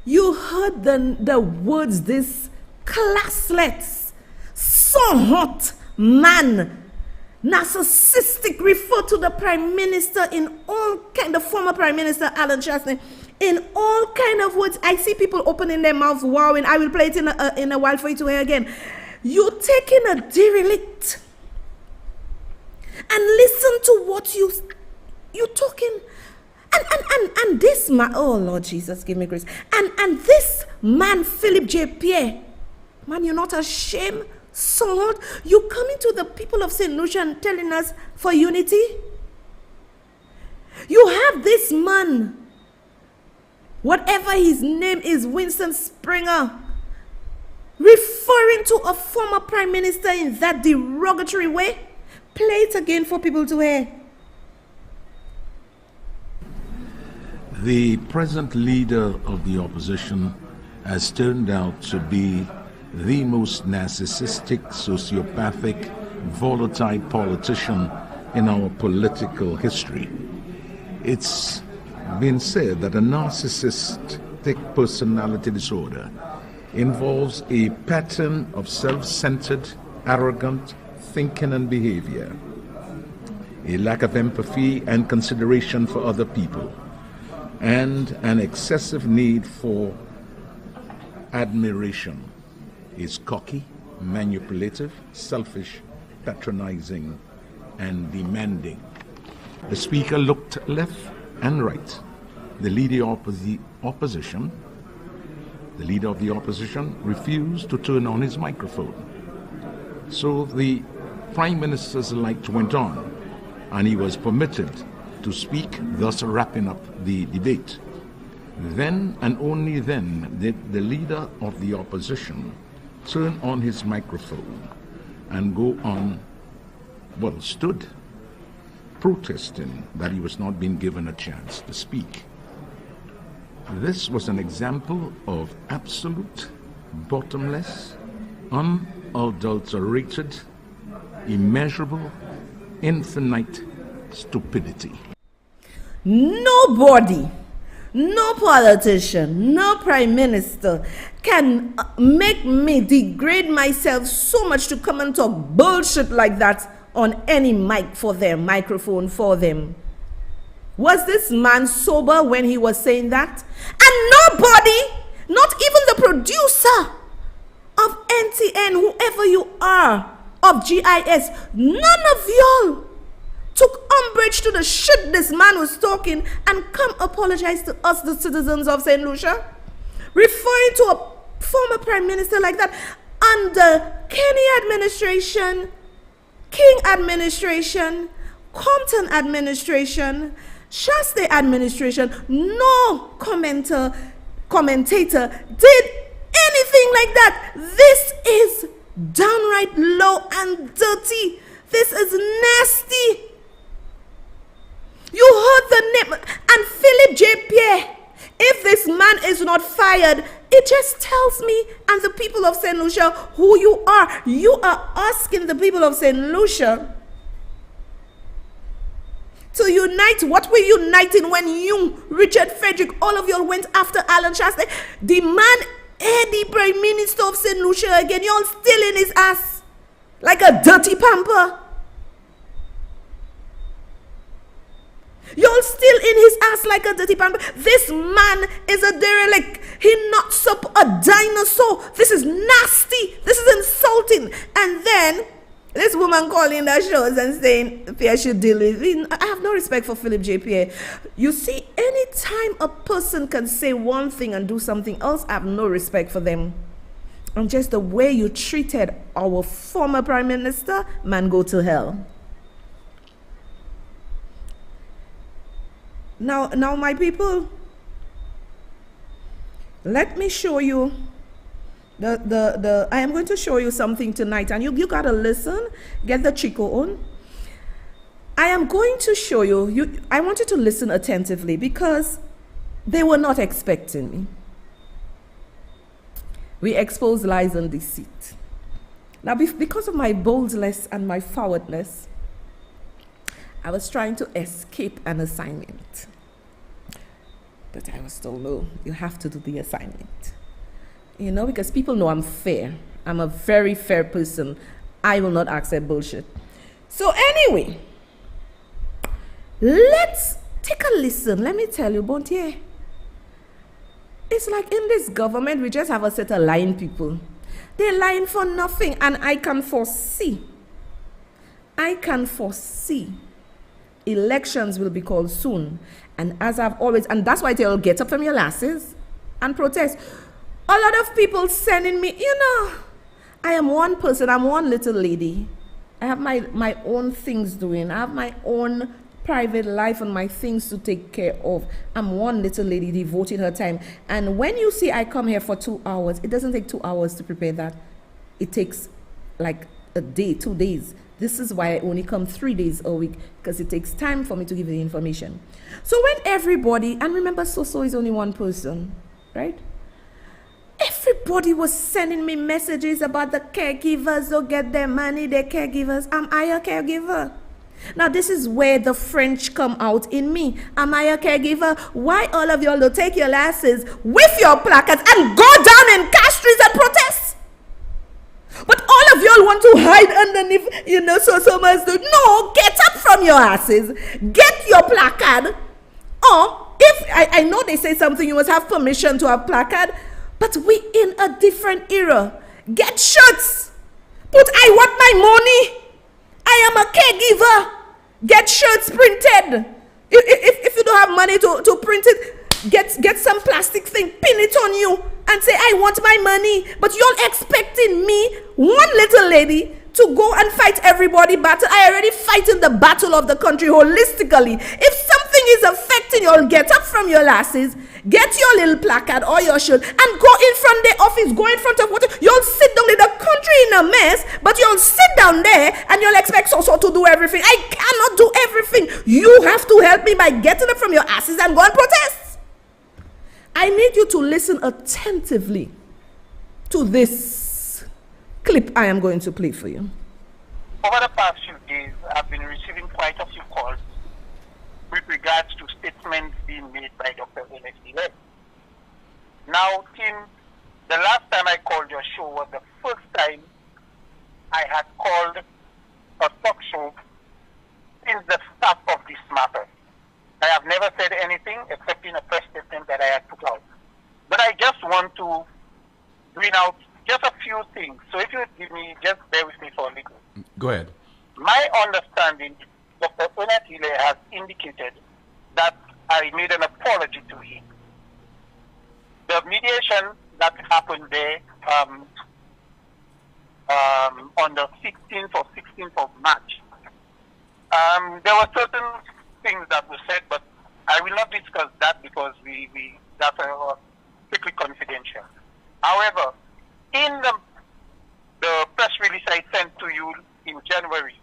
You heard the words, this classless, so hot man, narcissistic, refer to the Prime Minister in all kind of former Prime Minister Alan Chassin in all kind of words. I see people opening their mouths, wowing. I will play it in a while for you to hear again. You taking a derelict and listen to what you talking. And this man, oh Lord Jesus, give me grace. And this man, Philip J. Pierre, man, you're not ashamed, so you coming to the people of St. Lucia and telling us for unity? You have this man, whatever his name is, Winston Springer, referring to a former Prime Minister in that derogatory way. Play it again for people to hear. The present leader of the opposition has turned out to be the most narcissistic, sociopathic, volatile politician in our political history. It's been said that a narcissistic personality disorder involves a pattern of self-centered, arrogant thinking and behavior, a lack of empathy and consideration for other people, and an excessive need for admiration. is cocky, manipulative, selfish, patronizing, and demanding. The speaker looked left and right. The leader of the opposition refused to turn on his microphone. So the Prime Minister's light went on, and he was permitted to speak, thus wrapping up the debate. Then and only then did the leader of the opposition turn on his microphone and go on, stood protesting that he was not being given a chance to speak. This was an example of absolute, bottomless, unadulterated, immeasurable, infinite stupidity. Nobody, no politician, no prime minister can make me degrade myself so much to come and talk bullshit like that on any microphone for them. Was this man sober when he was saying that? And nobody, not even the producer of NTN, whoever you are, of GIS, none of y'all took umbrage to the shit this man was talking and come apologize to us, the citizens of St. Lucia, referring to a former prime minister like that under Kenny administration, King administration, Compton administration, Shasta administration. No commentator did anything like that. This is downright low and dirty. This is nasty. You heard the name, and Philip J. Pierre. If this man is not fired, it just tells me and the people of St. Lucia who you are. You are asking the people of St. Lucia to unite. What were you uniting when you, Richard Frederick, all of y'all went after Alan Shasta? The man, the Prime Minister of St. Lucia again, y'all still in his ass like a dirty pamper. Y'all still in his ass like a dirty pamper. This man is a derelict. He not a dinosaur. This is nasty. This is insulting. And then this woman calling the shows and saying Pierre should deal with it. I have no respect for Philip J. Pierre. You see, anytime a person can say one thing and do something else, I have no respect for them. And just the way you treated our former prime minister, man, go to hell. Now, my people, let me show you I am going to show you something tonight, and you gotta listen. Get the Chico on. I am going to show you. I want you to listen attentively because they were not expecting me. We expose lies and deceit. Now, because of my boldness and my forwardness, I was trying to escape an assignment. But I was told, no, you have to do the assignment. You know, because people know I'm fair. I'm a very fair person. I will not accept bullshit. So anyway, let's take a listen. Let me tell you, Bontier. It's like in this government, we just have a set of lying people. They're lying for nothing, and I can foresee elections will be called soon. And as I've always, and that's why I tell you, get up from your asses and protest. A lot of people sending me, I am one person, I'm one little lady. I have my own things doing. I have my own private life and my things to take care of. I'm one little lady devoting her time. And when you see I come here for 2 hours, it doesn't take 2 hours to prepare that. It takes like a day, 2 days. This is why I only come 3 days a week, because it takes time for me to give you the information. So when everybody, and remember, so is only one person, right? Everybody was sending me messages about the caregivers who get their money, their caregivers. Am I a caregiver? Now this is where the French come out in me. Am I a caregiver? Why all of y'all don't take your asses with your placards and go down in cash streets and protest? But all of y'all want to hide underneath, so much. No, get up from your asses. Get your placard. Or if I know they say something, you must have permission to have placard. But we in a different era. Get shirts. Put I want my money. I am a caregiver. Get shirts printed. If you don't have money to print it, get some plastic thing, pin it on you and say, I want my money. But you're expecting me, one little lady, to go and fight everybody battle. I already fighting the battle of the country holistically. If something is affecting you, get up from your lasses, get your little placard or your shirt and go in front of the office, go in front of what you'll sit down in the country in a mess, but you'll sit down there and you'll expect so to do everything. I cannot do everything. You have to help me by getting up from your asses and go and protest. I need you to listen attentively to this clip I am going to play for you. Over the past few days, I've been receiving quite a few calls with regards to statements being made by Dr. Deceit. Now, Tim, the last time I called your show was the first time I had called a talk show since the start of this matter. I have never said anything except in a press statement that I had put out. But I just want to bring out just a few things. So if you give me, just bear with me for a little. Go ahead. My understanding, Dr. Deceit has indicated that I made an apology to him. The mediation that happened there on the 16th or 16th of March, there were certain things that were said, but I will not discuss that because that's strictly confidential. However, in the press release I sent to you in January,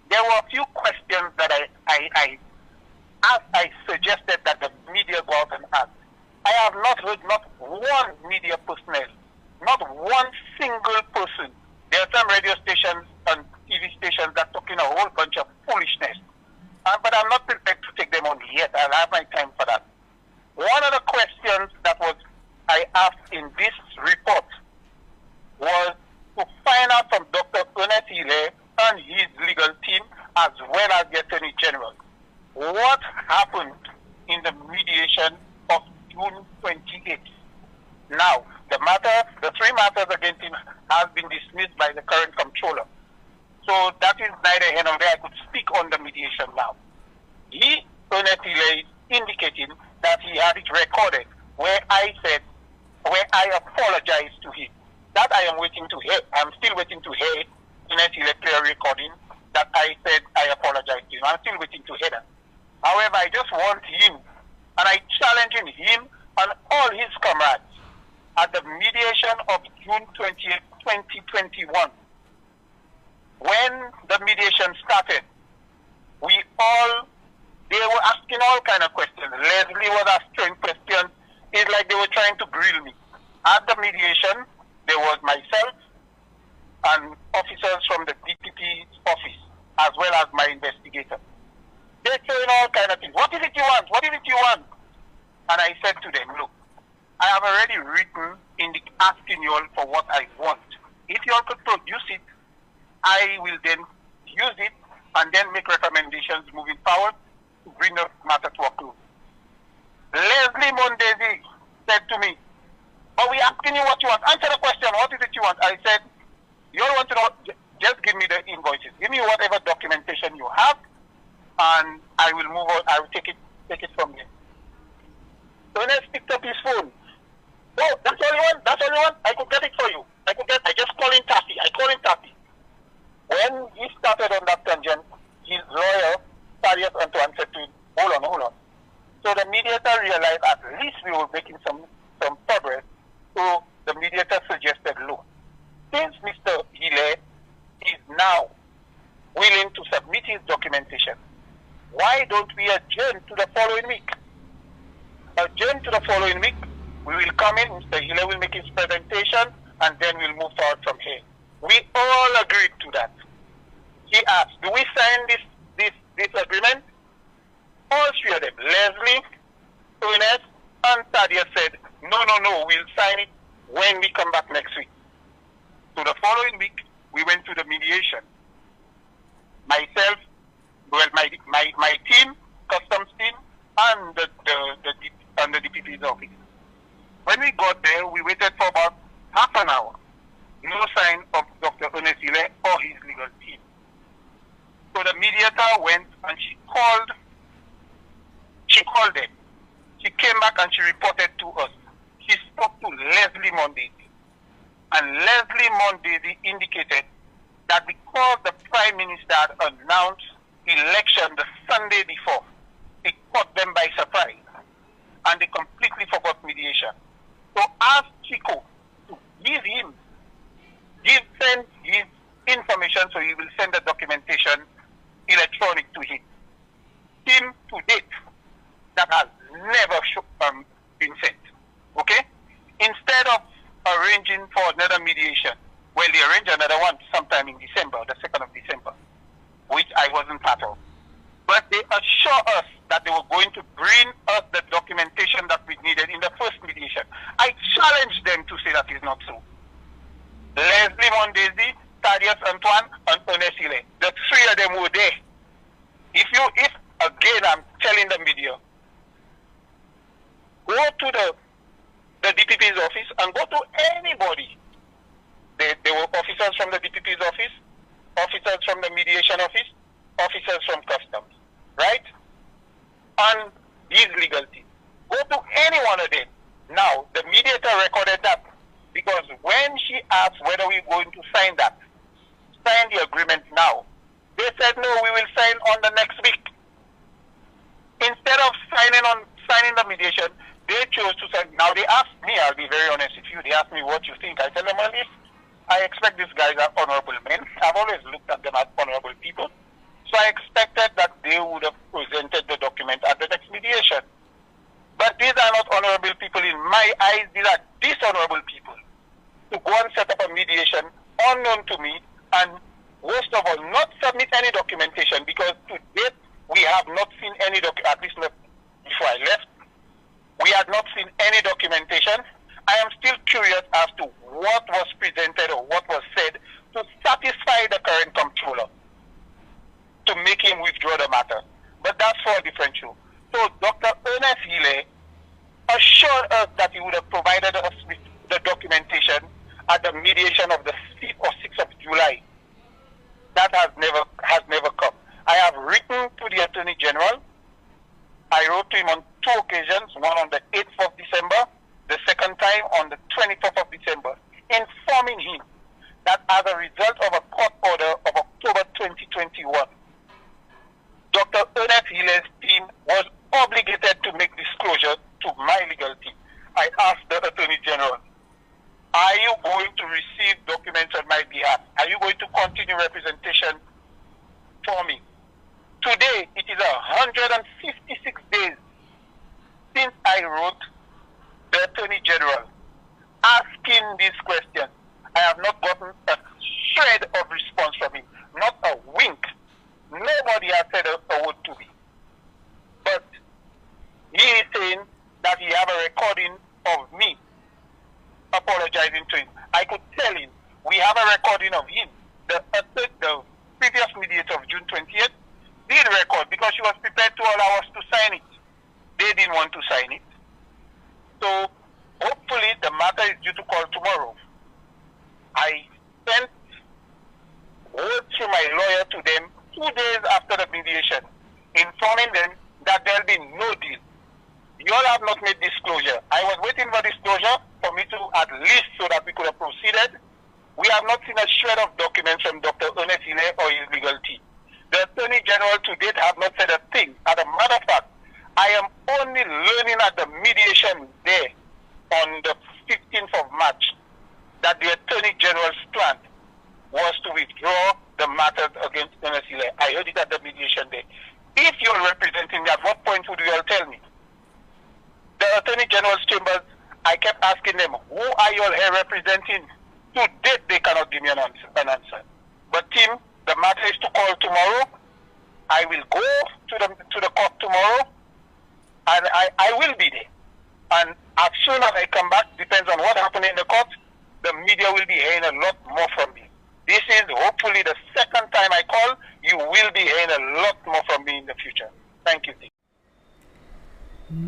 there were a few questions that I asked. I suggested that the media go out and ask. I have not heard not one media personnel, not one single person. There are some radio stations and TV stations that are talking a whole bunch of foolishness. But I'm not prepared to take them on yet. I'll have my time for that. One of the questions that I asked in this report was to find out from Dr. Deceit and his legal team, as well as the Attorney General, what happened in the mediation of June 28th. Now, the three matters against him have been dismissed by the current comptroller. So that is neither here nor there. I could speak on the mediation now. Deceit indicating that he had it recorded where I apologized to him. That I am waiting to hear. I'm still waiting to hear Deceit clear recording that I said I apologized to him. I'm still waiting to hear that. However, I just want him, and I challenge him and all his comrades at the mediation of June 20th, 2021. When the mediation started, they were asking all kind of questions. Leslie was asking questions. It's like they were trying to grill me. At the mediation, there was myself and officers from the DPP's office, as well as my investigator. They're saying all kind of things. What is it you want? What is it you want? And I said to them, look, I have already written asking you all for what I want. If you all could produce it, I will then use it and then make recommendations moving forward to bring the matter to a close. Leslie Mondesi said to me, but we asking you what you want. Answer the question, what is it you want? I said, you all want to know, just give me the invoices. Give me whatever documentation you have, and I will move on. I will take it from there. So when I picked up his phone, oh, that's all you want? That's all you want? I could get it for you. I just call in Taffy. I call in Taffy. When he started on that tangent, his lawyer, Thaddeus Antoine, said to him, hold on. So the mediator realized at least we were making some progress. So the mediator suggested, look, since Mr. Hile is now willing to submit his documentation, why don't we adjourn to the following week? Adjourn to the following week, we will come in, Mr. Hile will make his presentation, and then we'll move forward from here. We all agreed to that. He asked, do we sign this agreement? All three of them, Leslie, Ernest, and Thaddeus said, no, we'll sign it when we come back next week. So the following week, we went to the mediation. Myself, my team, customs team, and the DPP's office. When we got there, we waited for about half an hour. no sign of Dr. Onesile or his legal team. So the mediator went and she called them. She came back and she reported to us. She spoke to Leslie Mondesi. And Leslie Mondesi indicated that because the Prime Minister had announced election the Sunday before, it caught them by surprise. And they completely forgot mediation. So ask Chico to send his information so he will send the documentation electronic to him. Him to date, that has never been sent. Okay? Instead of arranging for another mediation, well, they arranged another one sometime in December, the 2nd of December, which I wasn't part of. But they assure us that they were going to bring us the documentation that we needed in the first mediation. I challenge them to say that is not so. Leslie Mondesi, Thaddeus Antoine, and Onesile, the three of them were there. If again, I'm telling the media, go to the DPP's office and go to anybody. There were officers from the DPP's office, officers from the mediation office, officers from customs, right? And his legal team. Go to any one of them. Now, the mediator recorded that because when she asked whether we were going to sign the agreement now, they said, no, we will sign on the next week. Instead of signing the mediation, they chose to sign. Now, they asked me, I'll be very honest with you, they asked me what you think. I tell them, well, I expect these guys are honorable men. I've always looked at them as honorable people. So I expected that they would have presented the document at the next mediation. But these are not honorable people in my eyes. These are dishonorable people. To go and set up a mediation unknown to me and, worst of all, not submit any documentation because to date we have not seen any at least not before I left. We had not seen any documentation. I am still curious as to what was presented or what was said to satisfy the current comptroller to make him withdraw the matter. But that's for a different show. So Dr. Ernest Hille assured us that he would have provided us with the documentation at the mediation of the 5th or 6th of July. That has never come. I have written to the Attorney General. I wrote to him on 2 occasions, one on the 8th of December, the second time on the 24th of December, informing him that as a result of a court order of October 2021, Dr. Ernest Hille's team was obligated to make disclosure to my legal team. I asked the Attorney General, are you going to receive documents on my behalf? Are you going to continue representation for me? Today, it is 156 days since I wrote the Attorney General asking these questions. I have not gotten a shred of response from him, not a wink. Nobody has said a word to me. But he is saying that he have a recording of me apologizing to him. I could tell him we have a recording of him. The previous mediator of June 20th did record because she was prepared to allow us to sign it. They didn't want to sign it. So hopefully the matter is due to call tomorrow. I sent word through my lawyer to them 2 days after the mediation, informing them that there will be no deal. You all have not made disclosure. I was waiting for disclosure for me to at least so that we could have proceeded. We have not seen a shred of documents from Dr. Ernest Hille or his legal team. The Attorney General to date have not said a thing. As a matter of fact, I am only learning at the mediation day on the 15th of March that the Attorney General's plan was to withdraw the matter against Ernest Hille. I heard it at the mediation day. If you're representing me, at what point would you all tell me? The Attorney General's chambers, I kept asking them, who are you all here representing? To date, they cannot give me an answer. But Tim, the matter is to call tomorrow. I will go to the court tomorrow, and I will be there. And as soon as I come back, depends on what happened in the court, the media will be hearing a lot more from me. This is hopefully the second time I call. You will be hearing a lot more from me in the future. Thank you, Tim.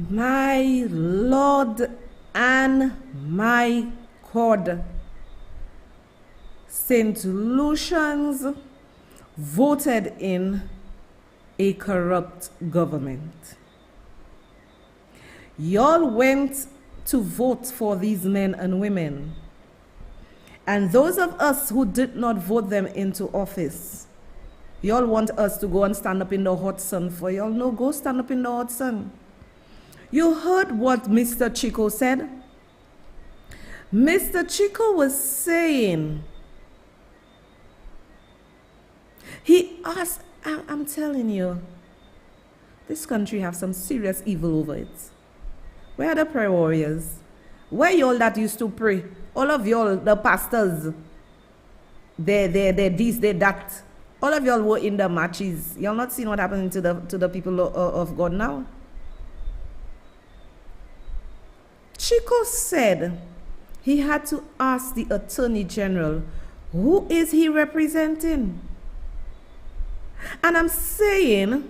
My Lord and my God. St. Lucians voted in a corrupt government. Y'all went to vote for these men and women. And those of us who did not vote them into office, y'all want us to go and stand up in the hot sun for y'all. No, go stand up in the hot sun. You heard what Mr. Chico said? Mr. Chico was saying, he asked, I'm telling you, this country have some serious evil over it. Where are the prayer warriors? Where y'all that used to pray? All of y'all, the pastors, they this, they that. All of y'all were in the matches. Y'all not seen what happened to the people of God now? Chico said he had to ask the Attorney General, who is he representing? And I'm saying,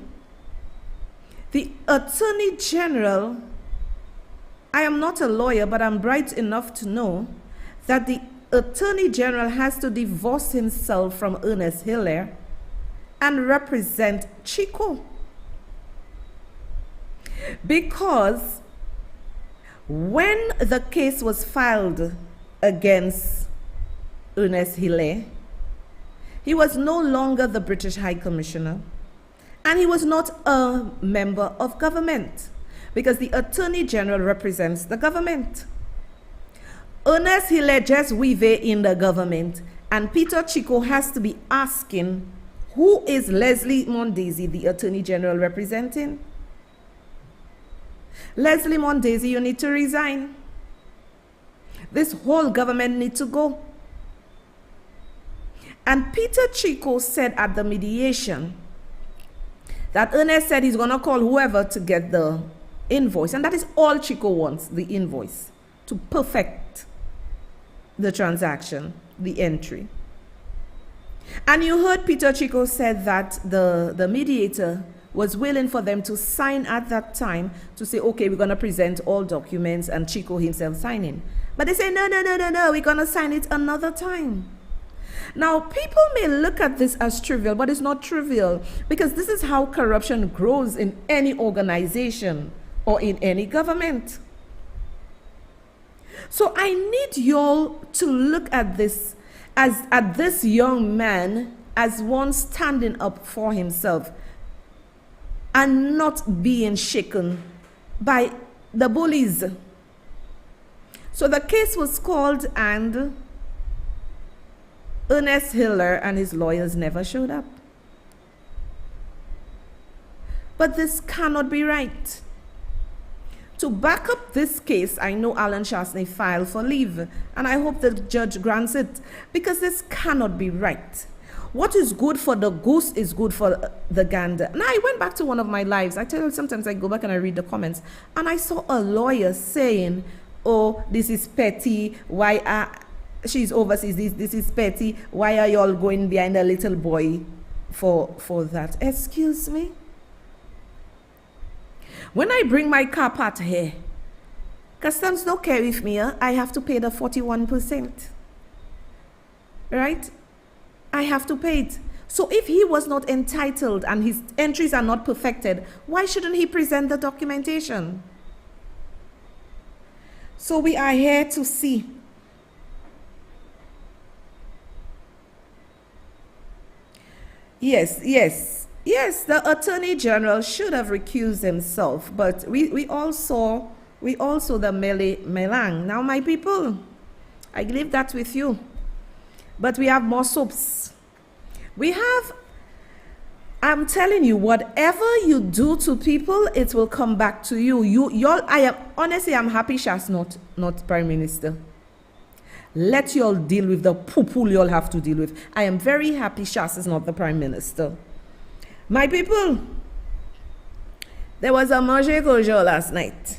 the Attorney General, I am not a lawyer, but I'm bright enough to know that the Attorney General has to divorce himself from Ernest Hiller and represent Chico. Because when the case was filed against Ernest Hiller, he was no longer the British High Commissioner, and he was not a member of government, because the Attorney General represents the government. Ernest Hiller just weave in the government, and Peter Chico has to be asking, who is Leslie Mondesi, the Attorney General, representing? Leslie Mondesi, you need to resign. This whole government needs to go. And Peter Chico said at the mediation that Ernest said he's going to call whoever to get the invoice. And that is all Chico wants, the invoice, to perfect the transaction, the entry. And you heard Peter Chico said that the mediator was willing for them to sign at that time to say, okay, we're going to present all documents, and Chico himself signing. But they say, no, we're going to sign it another time. Now, people may look at this as trivial, but it's not trivial, because this is how corruption grows in any organization or in any government. So I need y'all to look at this as at this young man as one standing up for himself and not being shaken by the bullies. So the case was called, and Ernest Hiller and his lawyers never showed up. But this cannot be right. To back up this case, I know Alan Shastney filed for leave, and I hope the judge grants it, because this cannot be right. What is good for the goose is good for the gander. Now, I went back to one of my lives. I tell you, sometimes I go back and I read the comments, and I saw a lawyer saying, oh, this is petty, why she's overseas, this is petty, why are you all going behind a little boy for that? Excuse me? When I bring my car part here, customs don't care with me, I have to pay the 41%. Right? I have to pay it. So if he was not entitled and his entries are not perfected, why shouldn't he present the documentation? So we are here to see. Yes, the Attorney General should have recused himself, but we all saw the melang. Now, my people, I leave that with you. But we have more soaps. I'm telling you, whatever you do to people, it will come back to you. I'm happy Shas not Prime Minister. Let y'all deal with the poo-poo y'all have to deal with. I am very happy Shas is not the Prime Minister. My people, there was a manger kosher last night.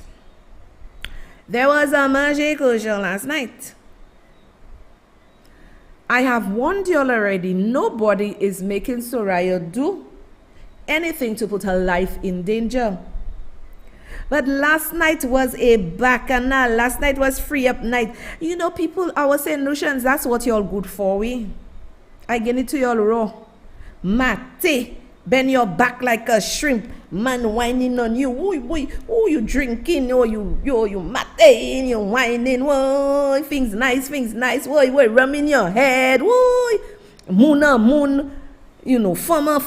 I have warned y'all already, nobody is making Soraya do anything to put her life in danger. But last night was a bacchanal. Last night was free up night. You know, people, our St. Lucians, that's what y'all good for, we. I get it to y'all raw. Mate, bend your back like a shrimp. Man whining on you. Oh, you drinking. Oh, you mate, you whining. Whoa, things nice. Whoa, rum in your head. Whoa, moon. Farmer,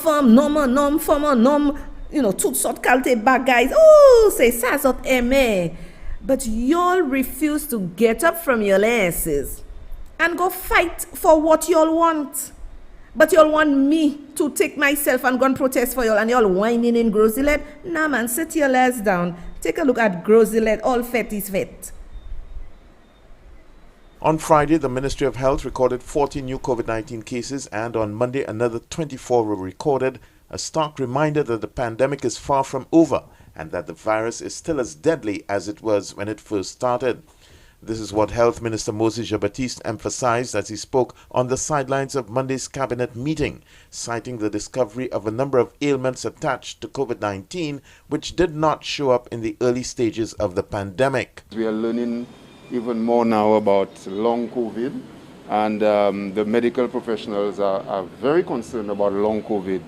nom, farmer, nom. Tout sort qualité bagaille. Oh, say ça sort aimé. But y'all refuse to get up from your asses and go fight for what y'all want. But y'all want me to take myself and go and protest for y'all, and y'all whining in Grozilet? Nah, man, sit your ass down. Take a look at Grozilet. All fet is fet. On Friday, the Ministry of Health recorded 40 new COVID-19 cases, and on Monday, another 24 were recorded, a stark reminder that the pandemic is far from over and that the virus is still as deadly as it was when it first started. This is what Health Minister Moses Jean-Baptiste emphasized as he spoke on the sidelines of Monday's cabinet meeting, citing the discovery of a number of ailments attached to COVID-19 which did not show up in the early stages of the pandemic. We are learning even more now about long COVID, and the medical professionals are very concerned about long COVID.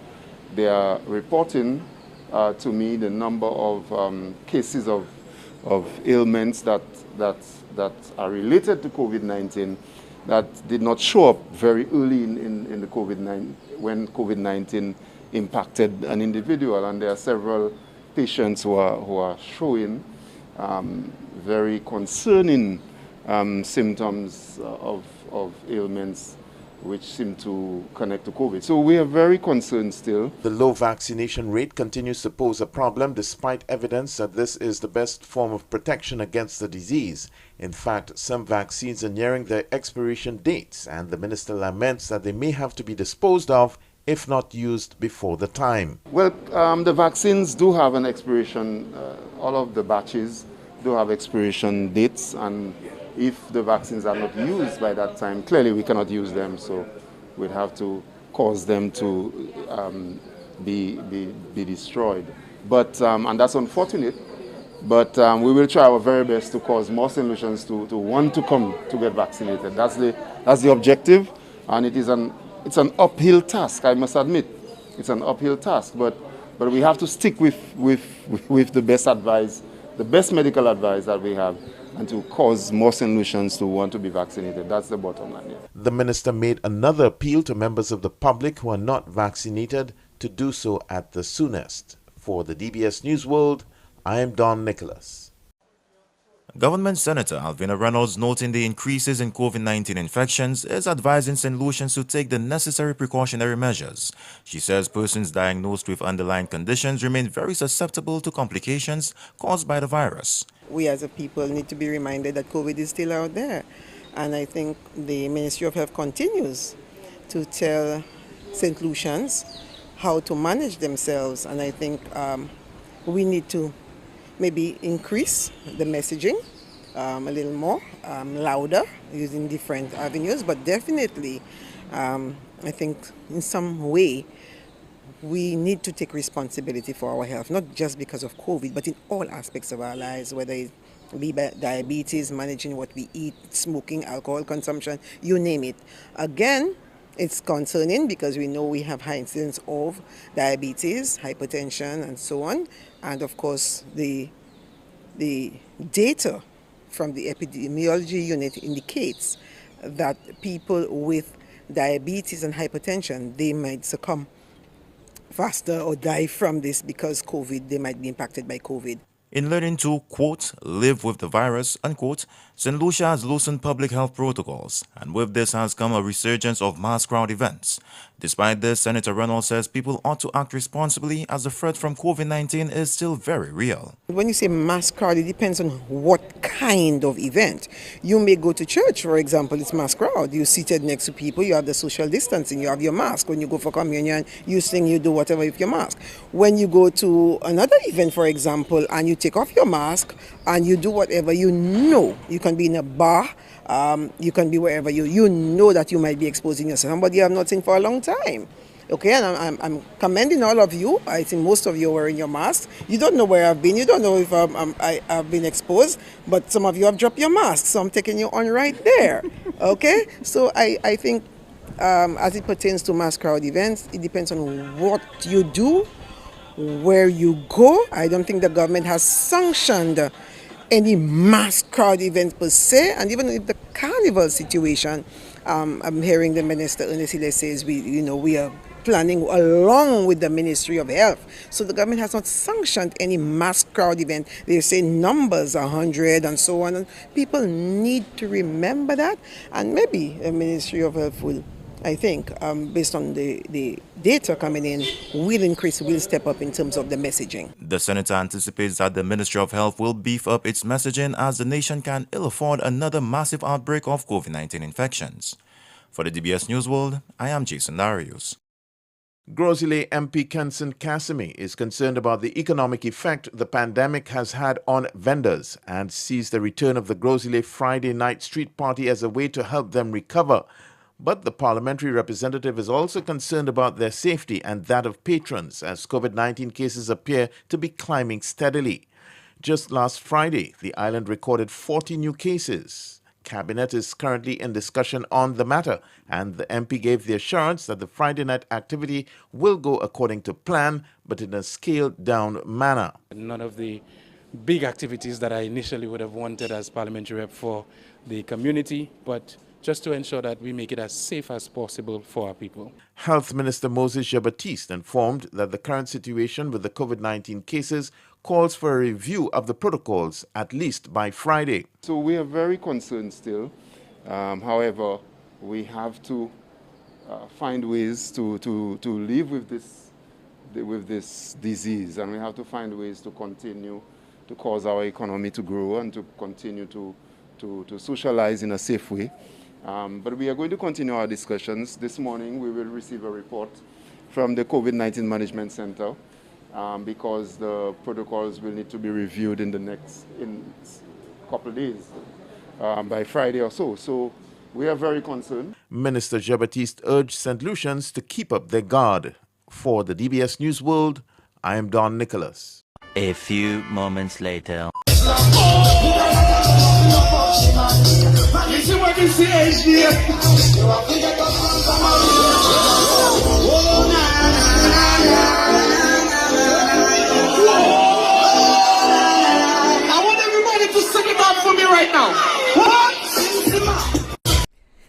They are reporting to me the number of cases of ailments that are related to COVID-19 that did not show up very early in the COVID-19 when COVID-19 impacted an individual, and there are several patients who are showing very concerning symptoms of ailments which seem to connect to COVID. So we are very concerned still. The low vaccination rate continues to pose a problem despite evidence that this is the best form of protection against the disease. In fact, some vaccines are nearing their expiration dates, and the minister laments that they may have to be disposed of if not used before the time. Well, the vaccines do have an expiration. All of the batches do have expiration dates, and if the vaccines are not used by that time, clearly we cannot use them, so we'd have to cause them to be destroyed. But and that's unfortunate, but we will try our very best to cause more St. Lucians to want to come to get vaccinated. That's the objective, and it's an uphill task, I must admit. It's an uphill task, but we have to stick with the best advice, the best medical advice that we have, and to cause more St. Lucians to want to be vaccinated. That's the bottom line. Yeah. The minister made another appeal to members of the public who are not vaccinated to do so at the soonest. For the DBS News World, I am Don Nicholas. Government Senator Alvina Reynolds, noting the increases in COVID-19 infections, is advising St. Lucians to take the necessary precautionary measures. She says persons diagnosed with underlying conditions remain very susceptible to complications caused by the virus. We as a people need to be reminded that COVID is still out there. And I think the Ministry of Health continues to tell St. Lucians how to manage themselves. And I think we need to maybe increase the messaging a little more, louder, using different avenues. But definitely, I think in some way, we need to take responsibility for our health, not just because of COVID, but in all aspects of our lives, whether it be diabetes, managing what we eat, smoking, alcohol consumption, you name it. Again, it's concerning because we know we have high incidence of diabetes, hypertension, and so on. And of course, the data from the epidemiology unit indicates that people with diabetes and hypertension, they might succumb faster or die from this because they might be impacted by COVID. In learning to, quote, live with the virus, unquote, St. Lucia has loosened public health protocols, and with this has come a resurgence of mass crowd events. Despite this, Senator Reynolds says people ought to act responsibly as the threat from COVID-19 is still very real. When you say mass crowd, it depends on what kind of event. You may go to church, for example, it's mass crowd. You're seated next to people, you have the social distancing, you have your mask. When you go for communion, you sing, you do whatever with your mask. When you go to another event, for example, and you take off your mask and you do whatever, you know, you can be in a bar, you can be wherever you know that you might be exposing yourself. Somebody you have not seen for a long time. Okay, and I'm commending all of you. I think most of you are wearing your mask. You don't know where I've been. You don't know if I've been exposed, but some of you have dropped your mask, so I'm taking you on right there. Okay, so I think as it pertains to mass crowd events, it depends on what you do, where you go. I don't think the government has sanctioned any mass crowd event per se, and even if the carnival situation, I'm hearing the minister Ernestine says we are planning along with the Ministry of Health. So the government has not sanctioned any mass crowd event. They say numbers 100 and so on. And people need to remember that, and maybe the Ministry of Health will, I think, based on the data coming in, will step up in terms of the messaging. The senator anticipates that the Ministry of Health will beef up its messaging as the nation can ill afford another massive outbreak of COVID-19 infections. For the DBS News World, I am Jason Darius. Grosile MP Kenson Cassimy is concerned about the economic effect the pandemic has had on vendors and sees the return of the Grosile Friday night street party as a way to help them recover. But the parliamentary representative is also concerned about their safety and that of patrons as COVID-19 cases appear to be climbing steadily. Just last Friday, the island recorded 40 new cases. Cabinet is currently in discussion on the matter, and the MP gave the assurance that the Friday night activity will go according to plan, but in a scaled-down manner. None of the big activities that I initially would have wanted as parliamentary rep for the community, but just to ensure that we make it as safe as possible for our people. Health Minister Moses Jean-Baptiste informed that the current situation with the COVID-19 cases calls for a review of the protocols at least by Friday. So we are very concerned still. However, we have to find ways to live with this disease, and we have to find ways to continue to cause our economy to grow and to continue to socialize in a safe way. But we are going to continue our discussions. This morning we will receive a report from the COVID-19 Management Center because the protocols will need to be reviewed in a couple of days, by Friday or so. So we are very concerned. Minister Jean-Baptiste urged St. Lucians to keep up their guard. For the DBS News World, I am Don Nicholas. A few moments later. I want everybody to sing it out for me right now. What?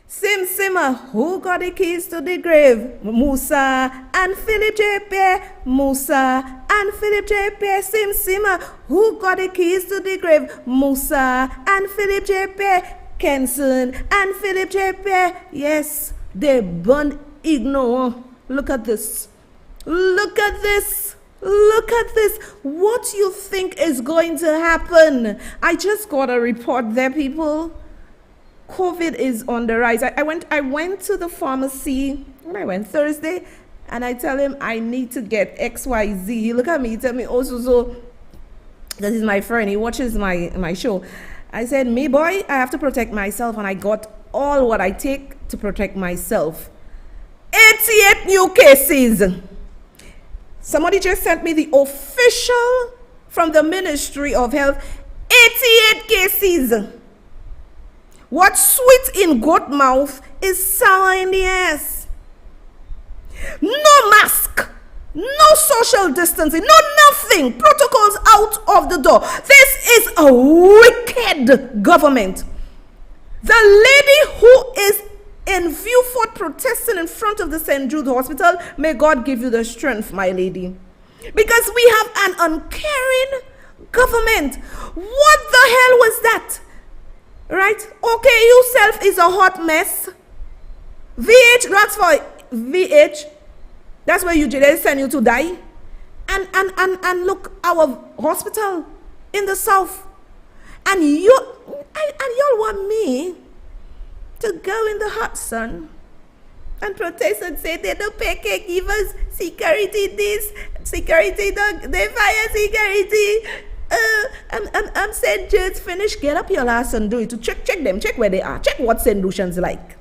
Sim Simmer, who got the keys to the grave? Musa and Philip JP. Musa and Philip JP. Sim Simmer, who got the keys to the grave? Musa and Philip JP. Kenson and Philip JP. Yes, they burn ignore. Look at this. Look at this. Look at this. What do you think is going to happen? I just got a report there, people. COVID is on the rise. I went to the pharmacy when I went Thursday, and I tell him I need to get XYZ. He look at me, he tell me, oh, so this is my friend. He watches my show. I said, me boy, I have to protect myself, and I got all what I take to protect myself. 88 new cases. Somebody just sent me the official from the Ministry of Health. 88 cases. What's sweet in goat mouth is sour in the ass. No mask, no social distancing, no nothing. Protocols out of the door. This is a wicked government. The lady who is in Viewfort protesting in front of the St. Jude Hospital, may God give you the strength, my lady. Because we have an uncaring government. What the hell was that? Right? Okay, you self is a hot mess. VH, that's for VH. That's where you they send you to die. And look, our hospital in the south. And y'all want me to go in the hot sun and protest and say they don't pay caregivers, security this, security that, they fire security. I'm saying just finish, get up your ass and do it. To check them, check where they are, check what St. Lucian's like,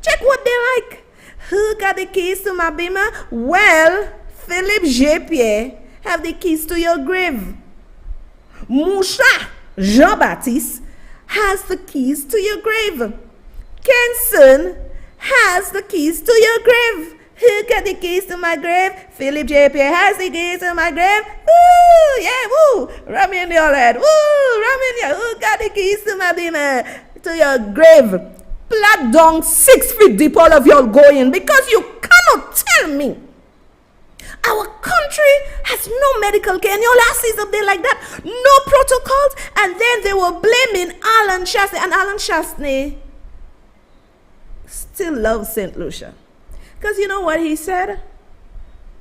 check what they like. Who got the keys to my beamer? Well, Philip J. have the keys to your grave. Musa Jean-Baptiste has the keys to your grave. Kenson has the keys to your grave. Who got the keys to my grave? Philip J.P. has the keys to my grave. Woo! Yeah, woo! Ram in your head. Woo! Ram in your. Who got the keys to my beamer? To your grave. Plat down 6 feet deep, all of y'all going, because you cannot tell me our country has no medical care, and your asses up there like that, no protocols, and then they were blaming Alan Shastney, and Alan Shastney still loves St. Lucia. Because you know what he said?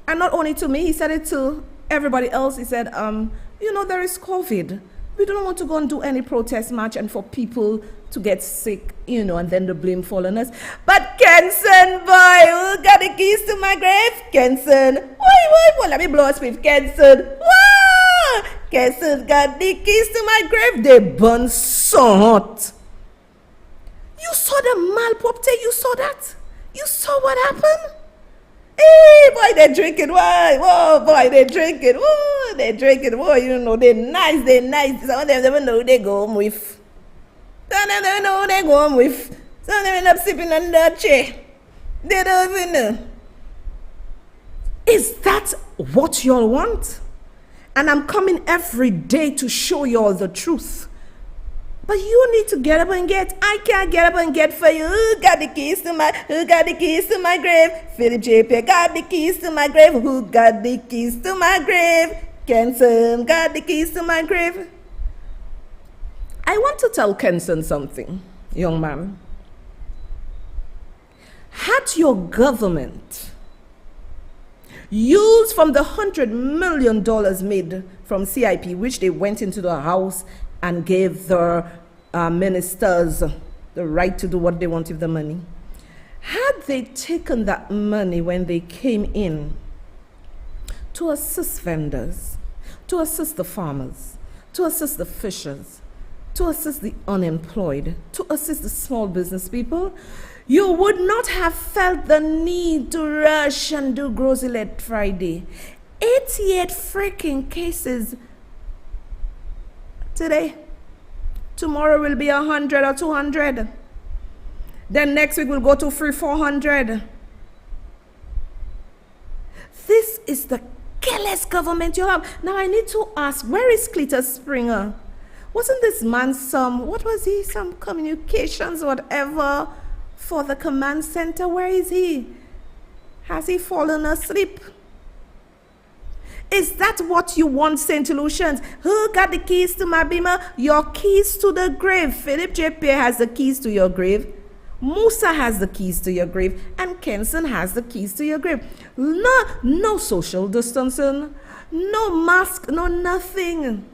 And not only to me, he said it to everybody else. He said, there is COVID. We don't want to go and do any protest march and for people to get sick, and then the blame fall on us. But Kenson, boy, who got the keys to my grave? Kenson. Why, let me blow a spiff. Kenson. Whoa! Kenson got the keys to my grave. They burn so hot. You saw the malpopte, you saw that? You saw what happened? Hey, boy, they're drinking wine. Whoa, boy, they're drinking. Whoa, they're drinking. Whoa, they're nice. Some of them never know who they go home with. Some of them never know who they go home with. Some of them end up sipping under a chair. They don't even know. Is that what y'all want? And I'm coming every day to show y'all the truth. But you need to get up and get. I can't get up and get for you. Who got the keys to my grave? Philip J.P. got the keys to my grave. Who got the keys to my grave? Kenson got the keys to my grave. I want to tell Kenson something, young man. Had your government used from the $100 million made from CIP, which they went into the house and gave the ministers the right to do what they want with the money. Had they taken that money when they came in to assist vendors, to assist the farmers, to assist the fishers, to assist the unemployed, to assist the small business people, you would not have felt the need to rush and do Grocery Led Friday. 88 freaking cases today. Tomorrow will be 100 or 200. Then next week we'll go to 300-400. This is the careless government you have. Now I need to ask, where is Cletus Springer? Wasn't this man some communications or whatever for the command center? Where is he? Has he fallen asleep? Is that what you want, St. Lucians? Who got the keys to my beamer? Your keys to the grave. Philip J.P. has the keys to your grave. Musa has the keys to your grave. And Kenson has the keys to your grave. No social distancing. No mask. No nothing.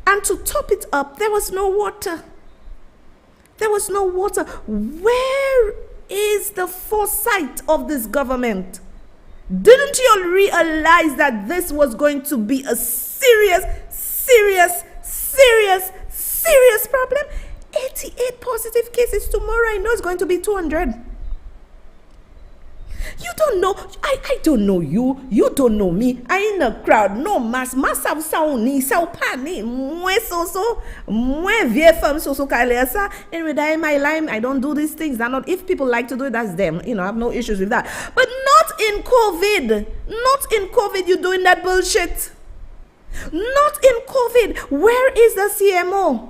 And to top it up, there was no water. There was no water. Where is the foresight of this government? Didn't you realize that this was going to be a serious problem? 88 positive cases tomorrow. I know it's going to be 200. You don't know. I don't know you. You don't know me. I in a crowd. No mass. Massa sauni. Saupani. Mwe so. Mwe vie femme so kalesa. Anyway, that in my line, I don't do these things. Not if people like to do it, that's them. I have no issues with that. But not in COVID. Not in COVID. You doing that bullshit. Not in COVID. Where is the CMO?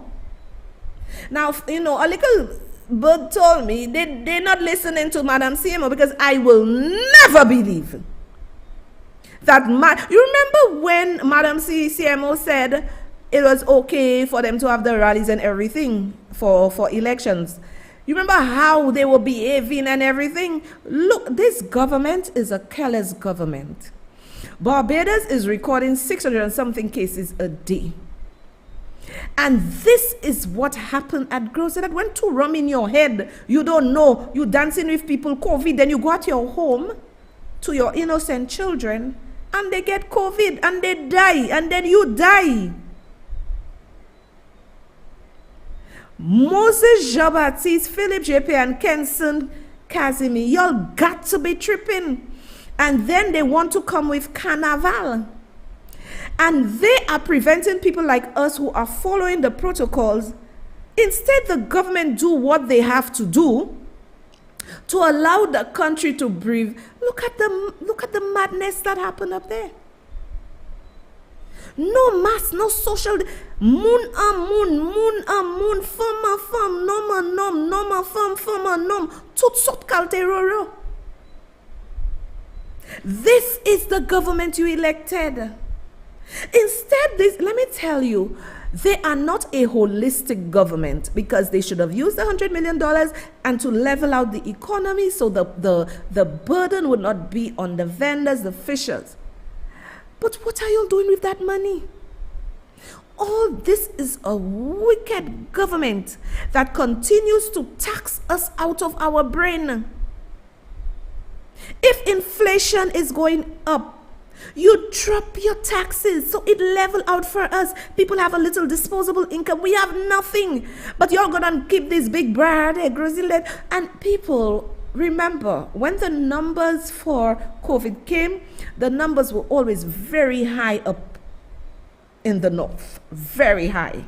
Now, a little bird told me they're not listening to Madam CMO, because I will never believe that. You remember when Madam CMO said it was okay for them to have the rallies and everything for elections? You remember how they were behaving and everything? Look, this government is a careless government. Barbados is recording 600 and something cases a day. And this is what happened at Grocery. That went to rum in your head. You don't know. You dancing with people, COVID. Then you go at your home to your innocent children and they get COVID and they die. And then you die. Moses Jean-Baptiste, Philip J.P. and Kenson Casimir, y'all got to be tripping. And then they want to come with Carnival. And they are preventing people like us who are following the protocols. Instead, the government do what they have to do to allow the country to breathe. Look at the madness that happened up there. No mask, no social. Moon, fama, noma, fama, nom. Tout sot kalteroro. This is the government you elected. Instead, let me tell you, they are not a holistic government, because they should have used the $100 million and to level out the economy so the burden would not be on the vendors, the fishers. But what are you doing with that money? All this is a wicked government that continues to tax us out of our brain. If inflation is going up, you drop your taxes so it level out for us. People have a little disposable income. We have nothing. But you're going to keep this big brand, and people, remember, when the numbers for COVID came, the numbers were always very high up in the north. Very high.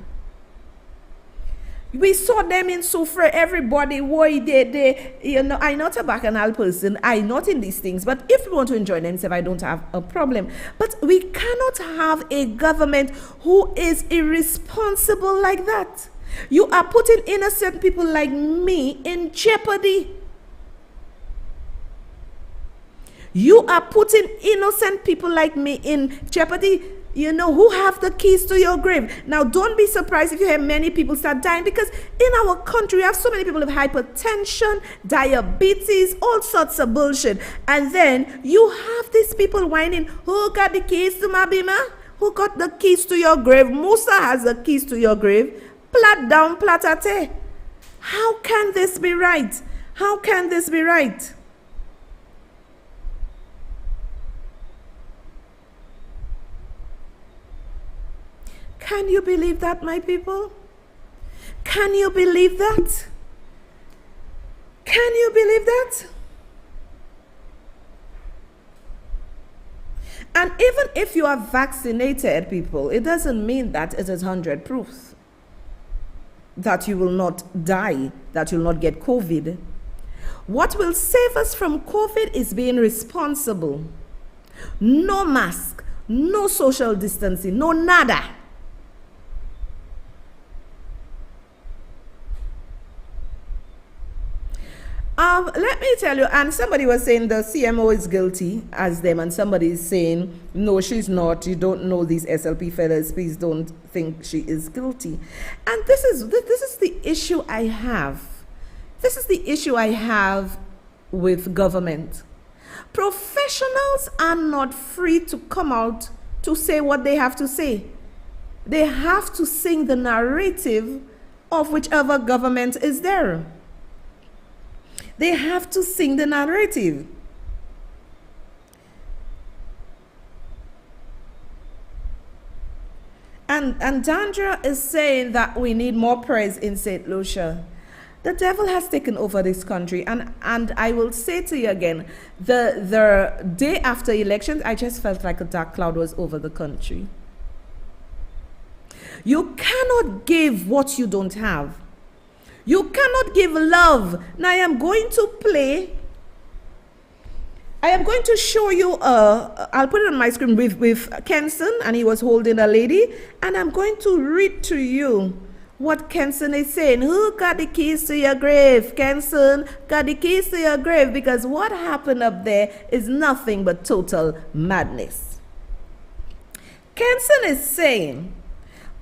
We saw them in Sufra, everybody, why they, I'm not a bacchanal person, I'm not in these things, but if we want to enjoy themselves, I don't have a problem. But we cannot have a government who is irresponsible like that. You are putting innocent people like me in jeopardy. You are putting innocent people like me in jeopardy. Who have the keys to your grave. Now, don't be surprised if you hear many people start dying, because in our country, we have so many people with hypertension, diabetes, all sorts of bullshit. And then you have these people whining, who got the keys to my bima? Who got the keys to your grave? Musa has the keys to your grave. Plat down, platate. How can this be right? How can this be right? Can you believe that, my people? Can you believe that? Can you believe that? And even if you are vaccinated, people, it doesn't mean that it is 100 proof that you will not die, that you will not get COVID. What will save us from COVID is being responsible. No mask, no social distancing, no nada. Let me tell you, and somebody was saying the CMO is guilty as them, and somebody is saying, no, she's not. You don't know these SLP fellas. Please don't think she is guilty. And this is the issue I have. This is the issue I have with government. Professionals are not free to come out to say what they have to say. They have to sing the narrative of whichever government is there. They have to sing the narrative. And Dandra is saying that we need more prayers in St. Lucia. The devil has taken over this country. And I will say to you again, the day after elections, I just felt like a dark cloud was over the country. You cannot give what you don't have. You cannot give love. Now I am going to show you, I'll put it on my screen with Kenson, and he was holding a lady, and I'm going to read to you what Kenson is saying. Who got the keys to your grave? Kenson got the keys to your grave, because what happened up there is nothing but total madness. Kenson is saying,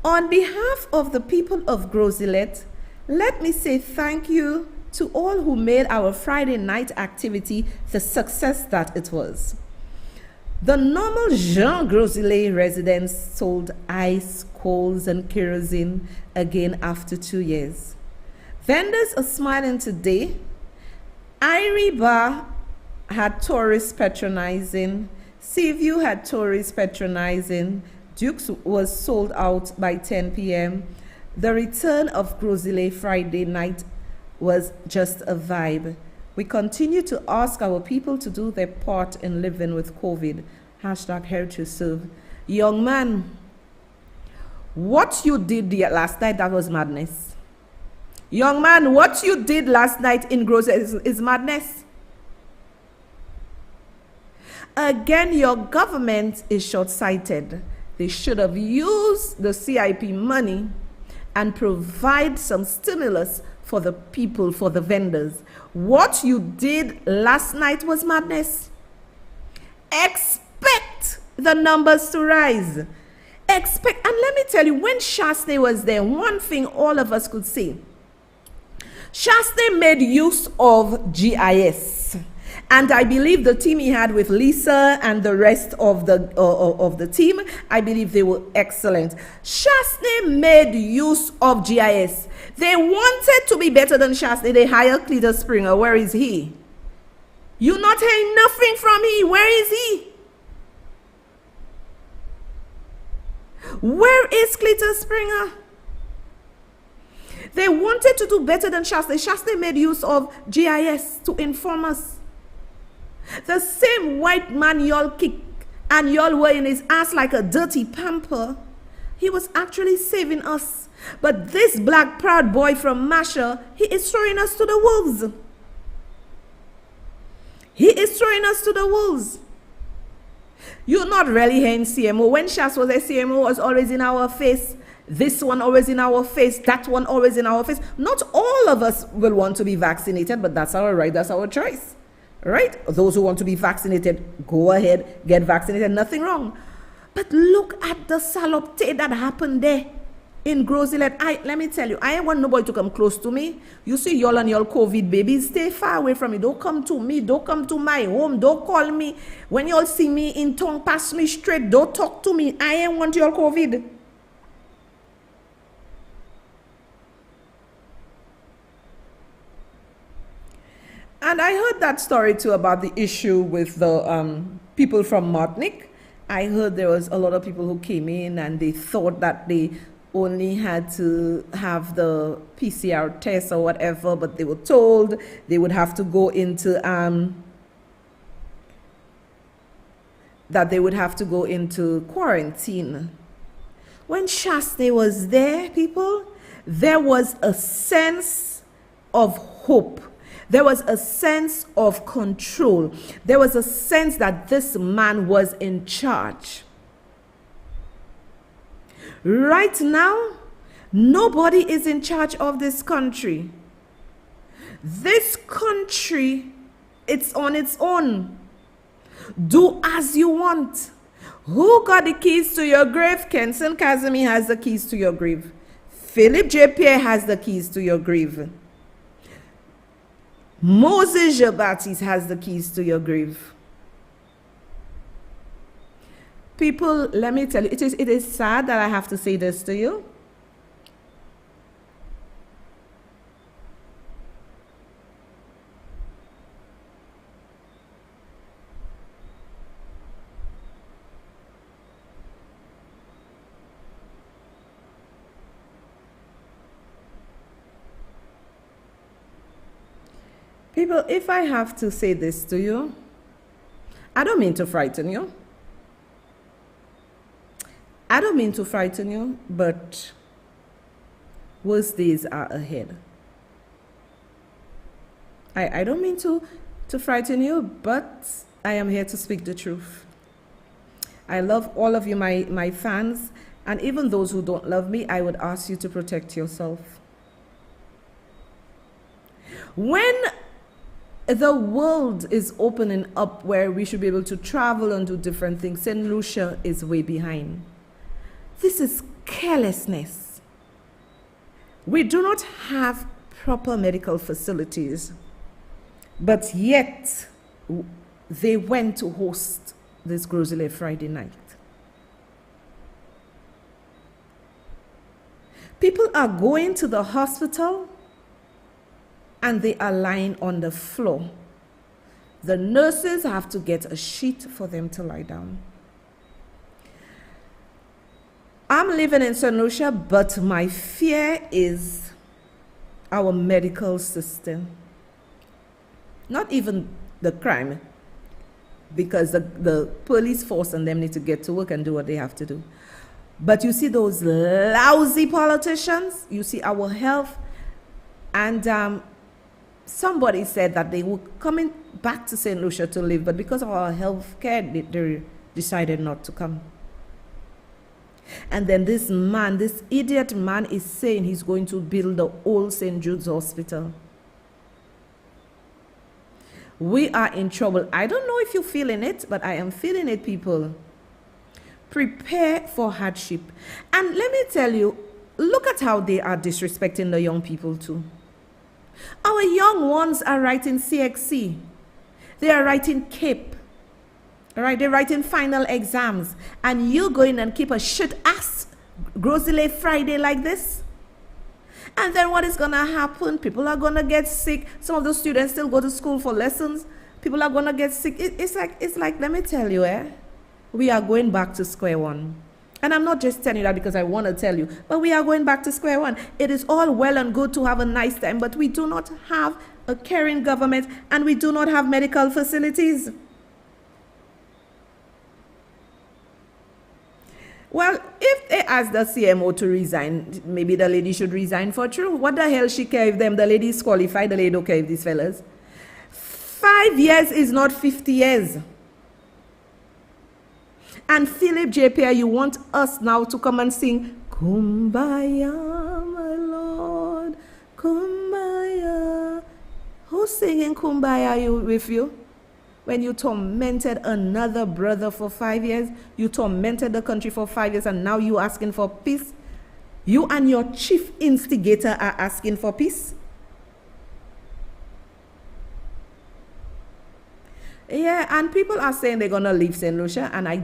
on behalf of the people of Groseilliers, let me say thank you to all who made our Friday night activity the success that it was. The normal Jean Groseilliers residents sold ice, coals, and kerosene again after 2 years. Vendors are smiling today. Irie Bar had tourists patronizing. Seaview had tourists patronizing. Duke's was sold out by 10 p.m. The return of Groseilliers Friday night was just a vibe. We continue to ask our people to do their part in living with COVID. Hashtag Here to Serve. Young man, what you did last night, that was madness. Young man, what you did last night in Gross is madness. Again, your government is short-sighted. They should have used the CIP money and provide some stimulus for the people, for the vendors. What you did last night was madness. Expect the numbers to rise. Expect, and let me tell you, when Shastey was there, one thing all of us could see, Shastey made use of GIS. And I believe the team he had with Lisa and the rest of the team, I believe they were excellent. Shastey made use of GIS. They wanted to be better than Shastey. They hired Cletus Springer. Where is he? You're not hearing nothing from him. Where is he? Where is Cletus Springer? They wanted to do better than Shastey. Shastey made use of GIS to inform us. The same white man y'all kick and y'all were in his ass like a dirty pamper, he was actually saving us. But this black proud boy from Masha, he is throwing us to the wolves. He is throwing us to the wolves. You're not really hearing CMO. When Shas was a CMO, was always in our face. This one always in our face. That one always in our face. Not all of us will want to be vaccinated, but that's our right. That's our choice. Right? Those who want to be vaccinated, go ahead, get vaccinated. Nothing wrong. But look at the salopte that happened there in Grozilet. Let me tell you, I ain't want nobody to come close to me. You see y'all and y'all COVID babies, stay far away from me. Don't come to me. Don't come to my home. Don't call me. When y'all see me in tongue, pass me straight. Don't talk to me. I ain't want y'all COVID. And I heard that story too about the issue with the people from Martinique. I heard there was a lot of people who came in and they thought that they only had to have the PCR test or whatever, but they were told they would have to go into quarantine. When Shastey was there, people, there was a sense of hope. There was a sense of control. There was a sense that this man was in charge. Right now, nobody is in charge of this country. This country, it's on its own. Do as you want. Who got the keys to your grave? Kenson Kazemi has the keys to your grave. Philip J. Pierre has the keys to your grave. Moses Jean-Baptiste has the keys to your grave. People, let me tell you, it is sad that I have to say this to you. People, if I have to say this to you, I don't mean to frighten you. I don't mean to frighten you, but worse days are ahead. I don't mean to frighten you, but I am here to speak the truth. I love all of you, my fans, and even those who don't love me, I would ask you to protect yourself. When the world is opening up where we should be able to travel and do different things, St. Lucia is way behind. This is carelessness. We do not have proper medical facilities, but yet they went to host this Grozile Friday night. People are going to the hospital and they are lying on the floor. The nurses have to get a sheet for them to lie down. I'm living in St. Lucia, but my fear is our medical system. Not even the crime, because the police force and them need to get to work and do what they have to do. But you see those lousy politicians, you see our health. And somebody said that they were coming back to St. Lucia to live, but because of our health care, they decided not to come. And then this man, this idiot man, is saying he's going to build the old St. Jude's Hospital. We are in trouble. I don't know if you're feeling it, but I am feeling it, people. Prepare for hardship. And let me tell you, look at how they are disrespecting the young people too. Our young ones are writing CXC. They are writing CAPE. All right, they're writing final exams. And you go in and keep a shit-ass Grocery Friday like this? And then what is going to happen? People are going to get sick. Some of the students still go to school for lessons. People are going to get sick. It's like, let me tell you, we are going back to square one. And I'm not just telling you that because I want to tell you, but we are going back to square one. It is all well and good to have a nice time, but we do not have a caring government and we do not have medical facilities. Well, if they ask the CMO to resign, maybe the lady should resign for true. What the hell she care if them? The lady is qualified, the lady don't care if these fellas. 5 years is not 50 years. And Philip J. Pierre, you want us now to come and sing, Kumbaya, my Lord, Kumbaya. Who's singing Kumbaya with you? When you tormented another brother for 5 years, you tormented the country for 5 years, and now you asking for peace? You and your chief instigator are asking for peace? Yeah, and people are saying they're gonna leave St. Lucia, and I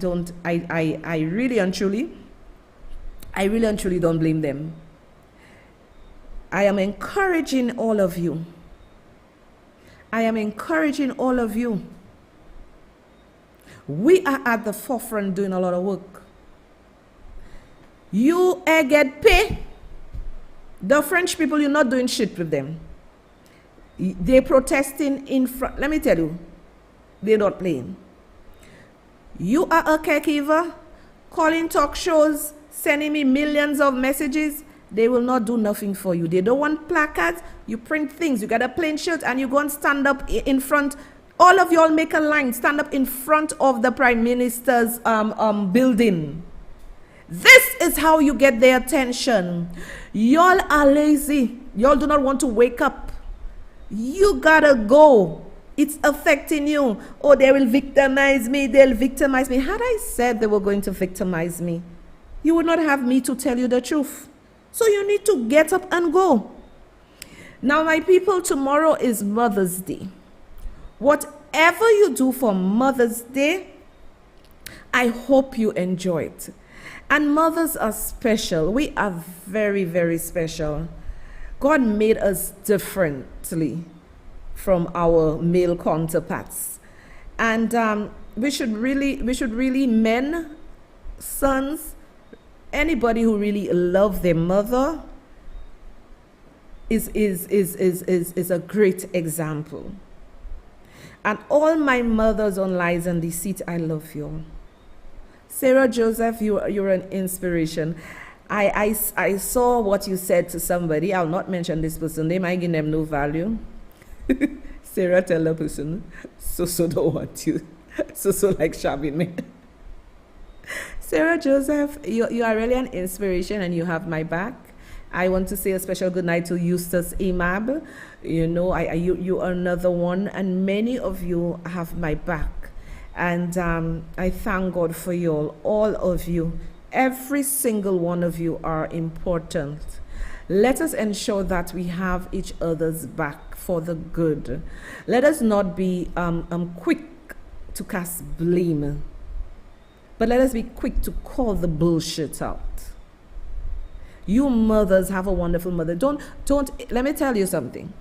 really and truly don't blame them. I am encouraging all of you. We are at the forefront doing a lot of work. You get pay. The French people, you're not doing shit with them. They're protesting in front. Let me tell you, they're not playing. You are a caregiver, calling talk shows, sending me millions of messages. They will not do nothing for you. They don't want placards. You print things. You got a plain shirt and you go and stand up in front. All of y'all make a line, stand up in front of the Prime Minister's building. This is how you get their attention. Y'all are lazy. Y'all do not want to wake up. You gotta go. It's affecting you. Oh, they will victimize me. They'll victimize me. Had I said they were going to victimize me, you would not have me to tell you the truth. So you need to get up and go. Now, my people, tomorrow is Mother's Day. Whatever you do for Mother's Day, I hope you enjoy it. And mothers are special. We are very, very special. God made us differently from our male counterparts. And we should really, men, sons, anybody who really love their mother is a great example. And all my mothers on Lies and Deceit, I love you. Sarah Joseph, you're an inspiration. I saw what you said to somebody. I'll not mention this person. They might give them no value. Sarah tell the person, so don't want you. So like shabby me. Sarah Joseph, you are really an inspiration and you have my back. I want to say a special good night to Eustace Imab. You know, you are another one, and many of you have my back. And I thank God for you all of you. Every single one of you are important. Let us ensure that we have each other's back for the good. Let us not be quick to cast blame, but let us be quick to call the bullshit out. You mothers have a wonderful mother. Don't, let me tell you something.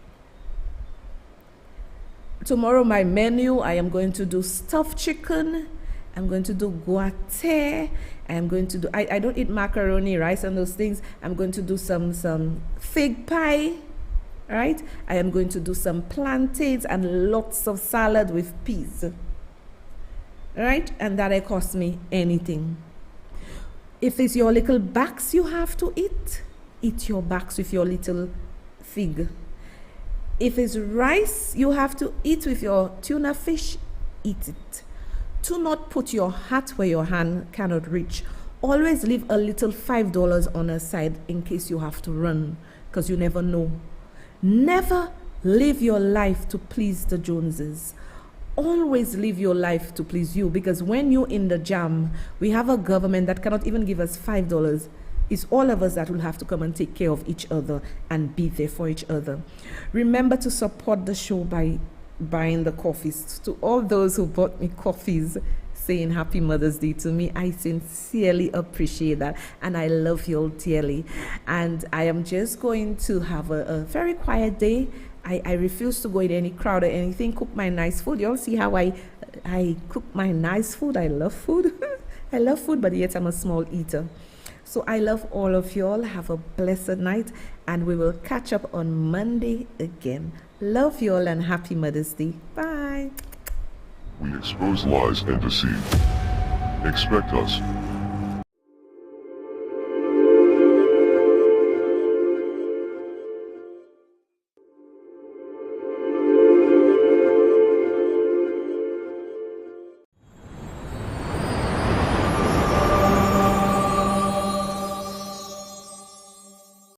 Tomorrow, my menu, I am going to do stuffed chicken. I'm going to do guate. I'm going to do, I don't eat macaroni, rice, and those things. I'm going to do some fig pie, right? I am going to do some plantains and lots of salad with peas, right? And that'll cost me anything. If it's your little backs you have to eat your backs with your little fig. If it's rice you have to eat with your tuna fish, eat it. Do not put your hat where your hand cannot reach. Always leave a little $5 on a side in case you have to run, because you never know. Never live your life to please the Joneses. Always live your life to please you, because when you're in the jam, we have a government that cannot even give us $5. It's all of us that will have to come and take care of each other and be there for each other. Remember to support the show by buying the coffees. To all those who bought me coffees saying Happy Mother's Day to me, I sincerely appreciate that, and I love you all dearly. And I am just going to have a very quiet day. I refuse to go in any crowd or anything. Cook my nice food. You all see how I cook my nice food. I love food. I love food, but yet I'm a small eater. So I love all of you all. Have a blessed night, and we will catch up on Monday again. Love you all and Happy Mother's Day. Bye. We expose lies and deceit. Expect us.